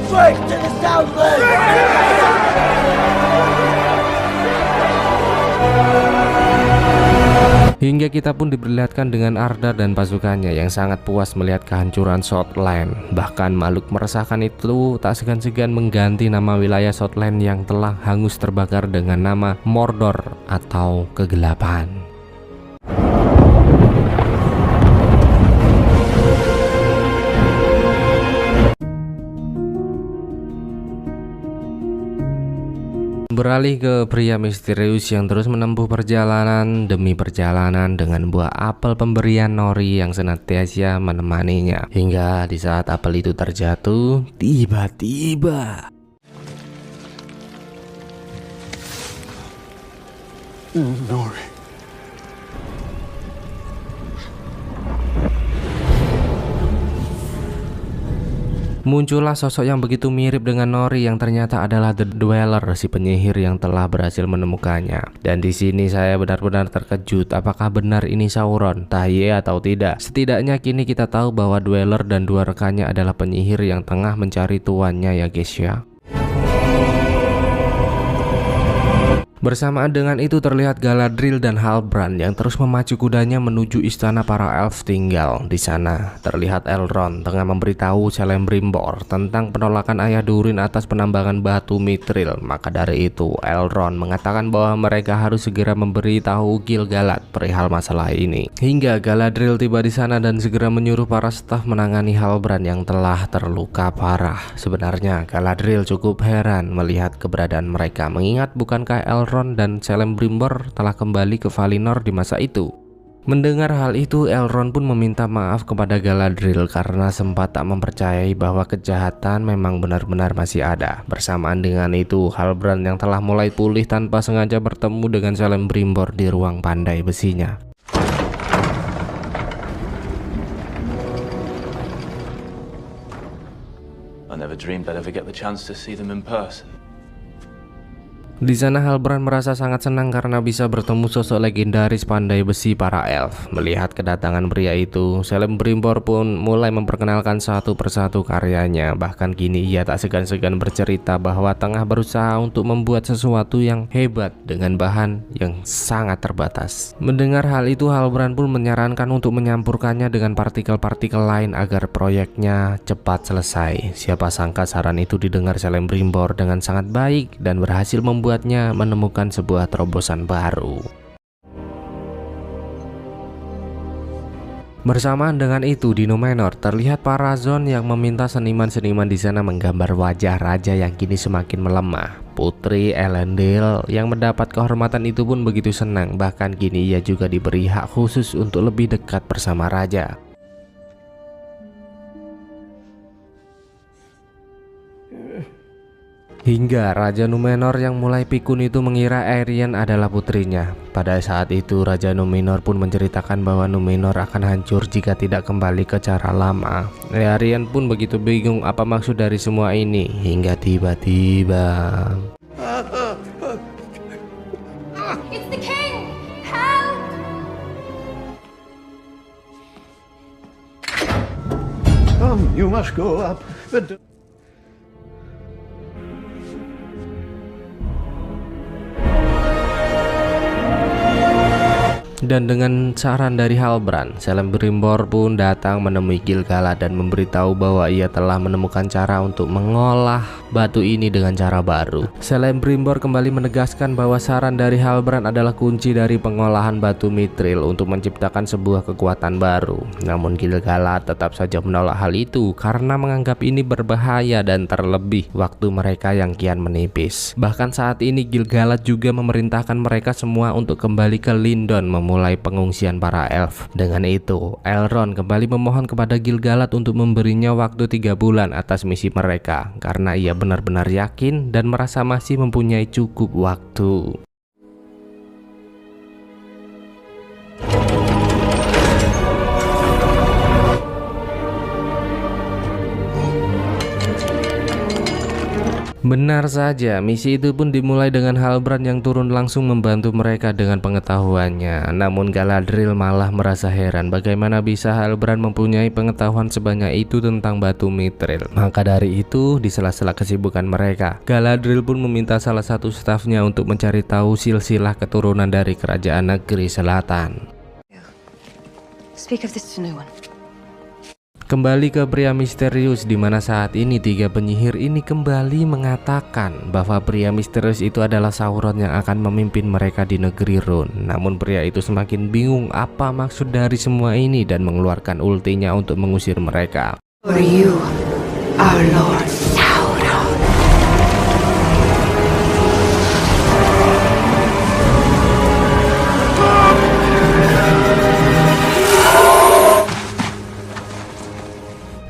Straight to the Southland! Hingga kita pun diperlihatkan dengan Ardar dan pasukannya yang sangat puas melihat kehancuran Southland. Bahkan makhluk meresahkan itu tak segan-segan mengganti nama wilayah Southland yang telah hangus terbakar dengan nama Mordor atau kegelapan. Beralih ke pria misterius yang terus menempuh perjalanan demi perjalanan dengan buah apel pemberian Nori yang senantiasa menemaninya. Hingga di saat apel itu terjatuh, tiba-tiba Nori. muncullah sosok yang begitu mirip dengan Nori yang ternyata adalah The Dweller, si penyihir yang telah berhasil menemukannya. Dan di sini saya benar-benar terkejut, apakah benar ini Sauron, Taye atau tidak. Setidaknya kini kita tahu bahwa Dweller dan dua rekannya adalah penyihir yang tengah mencari tuannya ya guys ya. Bersamaan dengan itu terlihat Galadriel dan Halbrand yang terus memacu kudanya menuju istana para elf tinggal. Di sana terlihat Elrond tengah memberitahu Celebrimbor tentang penolakan ayah Durin atas penambangan batu mithril. Maka dari itu Elrond mengatakan bahwa mereka harus segera memberitahu Gil-galad perihal masalah ini. Hingga Galadriel tiba di sana dan segera menyuruh para staf menangani Halbrand yang telah terluka parah. Sebenarnya Galadriel cukup heran melihat keberadaan mereka, mengingat bukankah Elrond dan Celebrimbor telah kembali ke Valinor di masa itu. Mendengar hal itu, Elrond pun meminta maaf kepada Galadriel karena sempat tak mempercayai bahwa kejahatan memang benar-benar masih ada. Bersamaan dengan itu, Halbrand yang telah mulai pulih tanpa sengaja bertemu dengan Celebrimbor di ruang pandai besinya. I never dreamed I'd ever get the chance to see them in person. Di sana Halbrand merasa sangat senang karena bisa bertemu sosok legendaris pandai besi para elf. Melihat kedatangan pria itu, Celebrimbor pun mulai memperkenalkan satu persatu karyanya. Bahkan kini ia tak segan-segan bercerita bahwa tengah berusaha untuk membuat sesuatu yang hebat dengan bahan yang sangat terbatas. Mendengar hal itu, Halbrand pun menyarankan untuk menyampurkannya dengan partikel-partikel lain agar proyeknya cepat selesai. Siapa sangka saran itu didengar Celebrimbor dengan sangat baik dan berhasil membuatnya menemukan sebuah terobosan baru. Bersamaan dengan itu di Numenor terlihat Parazon yang meminta seniman-seniman di sana menggambar wajah raja yang kini semakin melemah. Putri Elendil yang mendapat kehormatan itu pun begitu senang, bahkan kini ia juga diberi hak khusus untuk lebih dekat bersama raja. Hingga Raja Numenor yang mulai pikun itu mengira Arryn adalah putrinya. Pada saat itu Raja Numenor pun menceritakan bahwa Numenor akan hancur jika tidak kembali ke cara lama. Arryn pun begitu bingung apa maksud dari semua ini, hingga tiba-tiba It's the king! Help! Come, you must go up. But dan dengan saran dari Halbrand, Celebrimbor pun datang menemui Gil-galad dan memberitahu bahwa ia telah menemukan cara untuk mengolah batu ini dengan cara baru. Celebrimbor kembali menegaskan bahwa saran dari Halbrand adalah kunci dari pengolahan batu mithril untuk menciptakan sebuah kekuatan baru. Namun Gil-galad tetap saja menolak hal itu karena menganggap ini berbahaya dan terlebih waktu mereka yang kian menipis. Bahkan saat ini Gil-galad juga memerintahkan mereka semua untuk kembali ke Lindon memulai pengungsian para elf. Dengan itu, Elrond kembali memohon kepada Gil-galad untuk memberinya waktu 3 bulan atas misi mereka karena ia benar-benar yakin dan merasa masih mempunyai cukup waktu. Benar saja, misi itu pun dimulai dengan Halbrand yang turun langsung membantu mereka dengan pengetahuannya. Namun Galadriel malah merasa heran bagaimana bisa Halbrand mempunyai pengetahuan sebanyak itu tentang batu mithril. Maka dari itu, di sela-sela kesibukan mereka, Galadriel pun meminta salah satu stafnya untuk mencari tahu silsilah keturunan dari kerajaan negeri selatan. Speak of this to no one. Kembali ke pria misterius, di mana saat ini 3 penyihir ini kembali mengatakan bahwa pria misterius itu adalah Sauron yang akan memimpin mereka di negeri Rhûn. Namun pria itu semakin bingung apa maksud dari semua ini dan mengeluarkan ultinya untuk mengusir mereka. For you, our Lord Sauron.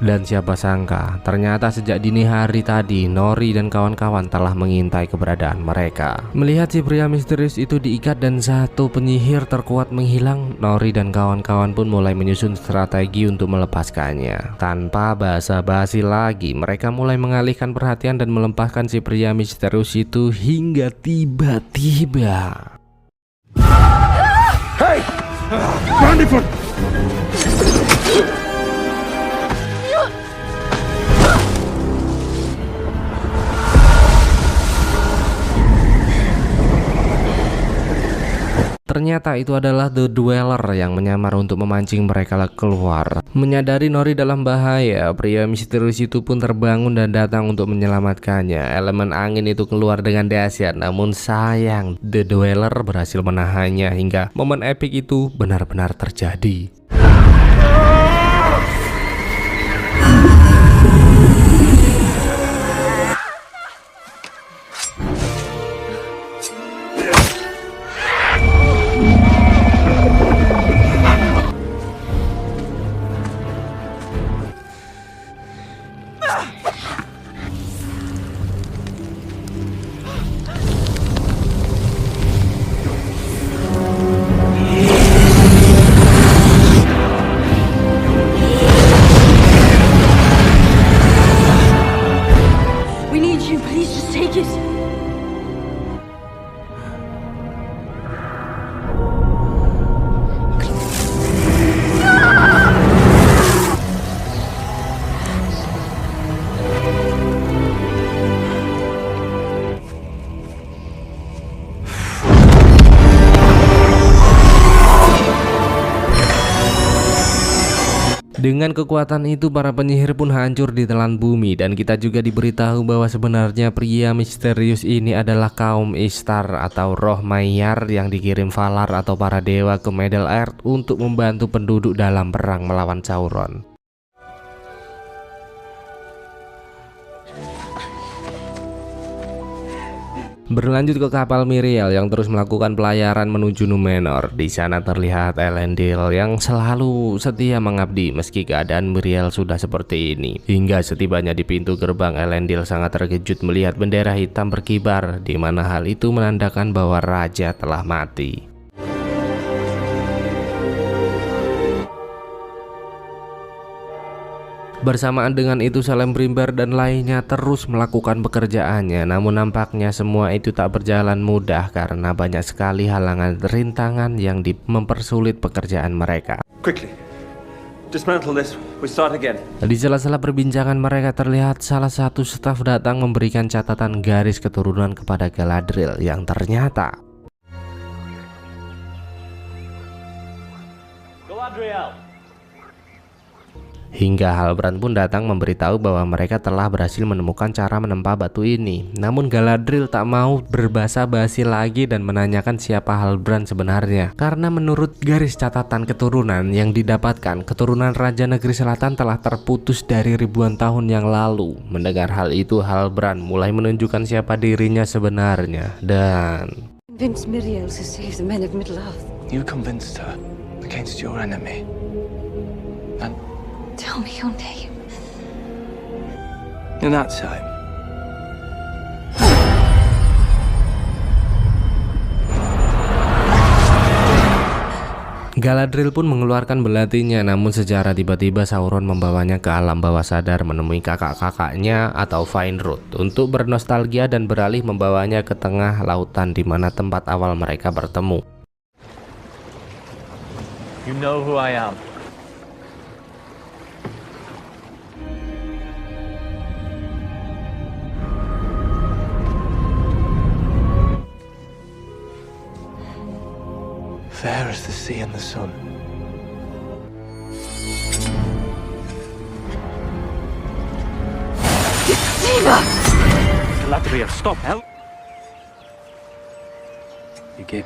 Dan siapa sangka, ternyata sejak dini hari tadi, Nori dan kawan-kawan telah mengintai keberadaan mereka. Melihat si pria misterius itu diikat dan satu penyihir terkuat menghilang, Nori dan kawan-kawan pun mulai menyusun strategi untuk melepaskannya. Tanpa basa-basi lagi, mereka mulai mengalihkan perhatian dan melepaskan si pria misterius itu hingga tiba-tiba. Hey! Randyford! Ternyata itu adalah The Dweller yang menyamar untuk memancing mereka keluar. Menyadari Nori dalam bahaya, pria misterius itu pun terbangun dan datang untuk menyelamatkannya. Elemen angin itu keluar dengan dahsyat, namun sayang The Dweller berhasil menahannya hingga momen epik itu benar-benar terjadi. Dengan kekuatan itu, para penyihir pun hancur ditelan bumi, dan kita juga diberitahu bahwa sebenarnya pria misterius ini adalah kaum Ishtar atau roh mayar yang dikirim Valar atau para dewa ke Middle Earth untuk membantu penduduk dalam perang melawan Sauron. Berlanjut ke kapal Miriel yang terus melakukan pelayaran menuju Numenor. Di sana terlihat Elendil yang selalu setia mengabdi meski keadaan Miriel sudah seperti ini. Hingga setibanya di pintu gerbang, Elendil sangat terkejut melihat bendera hitam berkibar, di mana hal itu menandakan bahwa raja telah mati. Bersamaan dengan itu, Celebrimbor dan lainnya terus melakukan pekerjaannya, namun nampaknya semua itu tak berjalan mudah karena banyak sekali halangan rintangan yang mempersulit pekerjaan mereka. Quickly. Dismantle this. We start again. Di sela-sela perbincangan mereka terlihat salah satu staf datang memberikan catatan garis keturunan kepada Galadriel yang ternyata Galadriel. Hingga Halbrand pun datang memberitahu bahwa mereka telah berhasil menemukan cara menempa batu ini. Namun Galadriel tak mau berbasa-basi lagi dan menanyakan siapa Halbrand sebenarnya. Karena menurut garis catatan keturunan yang didapatkan, keturunan Raja Negeri Selatan telah terputus dari ribuan tahun yang lalu. Mendengar hal itu, Halbrand mulai menunjukkan siapa dirinya sebenarnya dan Convince Miriel to save the men of Middle-earth. You convinced her against your enemy. And Tell me your name. in that time, Galadriel pun mengeluarkan belatinya, namun secara tiba-tiba Sauron membawanya ke alam bawah sadar menemui kakak-kakaknya atau Finrod untuk bernostalgia dan beralih membawanya ke tengah lautan di mana tempat awal mereka bertemu. You know who I am. fair as the sea and the sun. Galadriel, stop, help!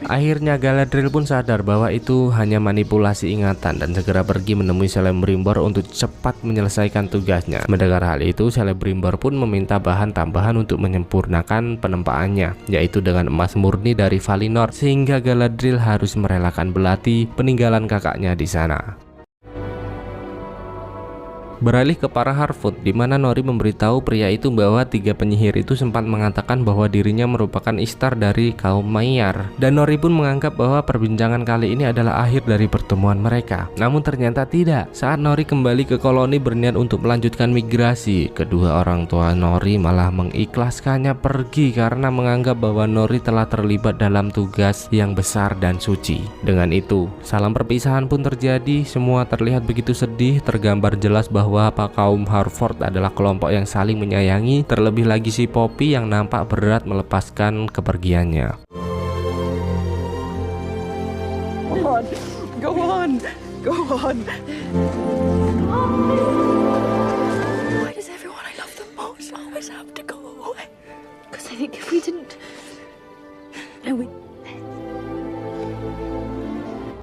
Akhirnya Galadriel pun sadar bahwa itu hanya manipulasi ingatan dan segera pergi menemui Celebrimbor untuk cepat menyelesaikan tugasnya. Mendengar hal itu, Celebrimbor pun meminta bahan tambahan untuk menyempurnakan penempaannya, yaitu dengan emas murni dari Valinor, sehingga Galadriel harus merelakan belati peninggalan kakaknya di sana. Beralih ke para Harfoot, di mana Nori memberitahu pria itu bahwa 3 penyihir itu sempat mengatakan bahwa dirinya merupakan Ishtar dari kaum Maiar, dan Nori pun menganggap bahwa perbincangan kali ini adalah akhir dari pertemuan mereka. Namun ternyata tidak. Saat Nori kembali ke koloni berniat untuk melanjutkan migrasi, kedua orang tua Nori malah mengikhlaskannya pergi karena menganggap bahwa Nori telah terlibat dalam tugas yang besar dan suci. Dengan itu, salam perpisahan pun terjadi. Semua terlihat begitu sedih, tergambar jelas bahwa kaum Harfoot adalah kelompok yang saling menyayangi, terlebih lagi si Poppy yang nampak berat melepaskan kepergiannya. Go on, go on. Why does everyone I love the most always have to go away? Because I think if we didn't, and we.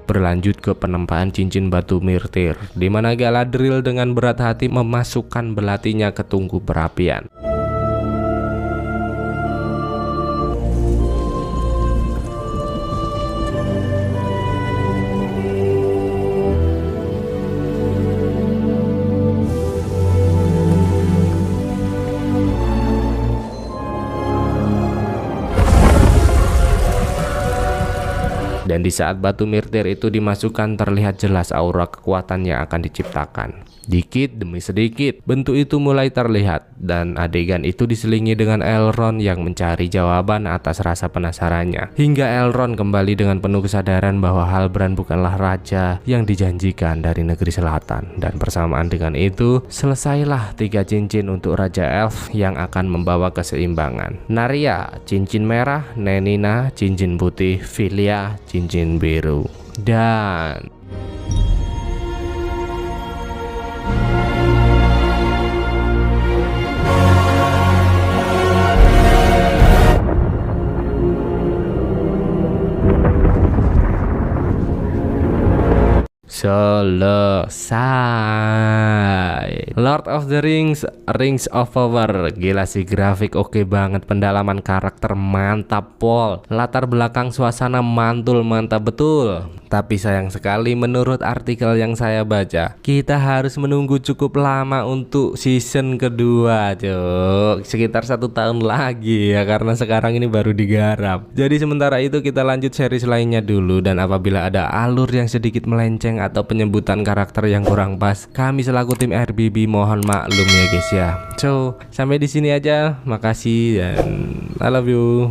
Berlanjut ke penempaan cincin batu Myrtir, di mana Galadriel dengan berat hati memasukkan belatinya ke tungku perapian. Dan di saat batu Myrtir itu dimasukkan, terlihat jelas aura kekuatan yang akan diciptakan. Dikit demi sedikit, bentuk itu mulai terlihat, dan adegan itu diselingi dengan Elrond yang mencari jawaban atas rasa penasarannya. Hingga Elrond kembali dengan penuh kesadaran bahwa Halbrand bukanlah raja yang dijanjikan dari negeri selatan. Dan bersamaan dengan itu, selesailah 3 cincin untuk Raja Elf yang akan membawa keseimbangan. Narya, cincin merah; Nenina, cincin putih; Filia, cincin biru. Dan selesai Lord of the Rings, Rings of Power. Gila sih, grafik oke banget, pendalaman karakter mantap pol, latar belakang suasana mantul mantap betul. Tapi sayang sekali, menurut artikel yang saya baca, kita harus menunggu cukup lama untuk season kedua, cok. Sekitar 1 tahun lagi ya, karena sekarang ini baru digarap. Jadi sementara itu kita lanjut series lainnya dulu, dan apabila ada alur yang sedikit melenceng atau penyebutan karakter yang kurang pas, kami selaku tim RBB mohon maklum ya guys ya. So, sampai di sini aja. Makasih dan I love you.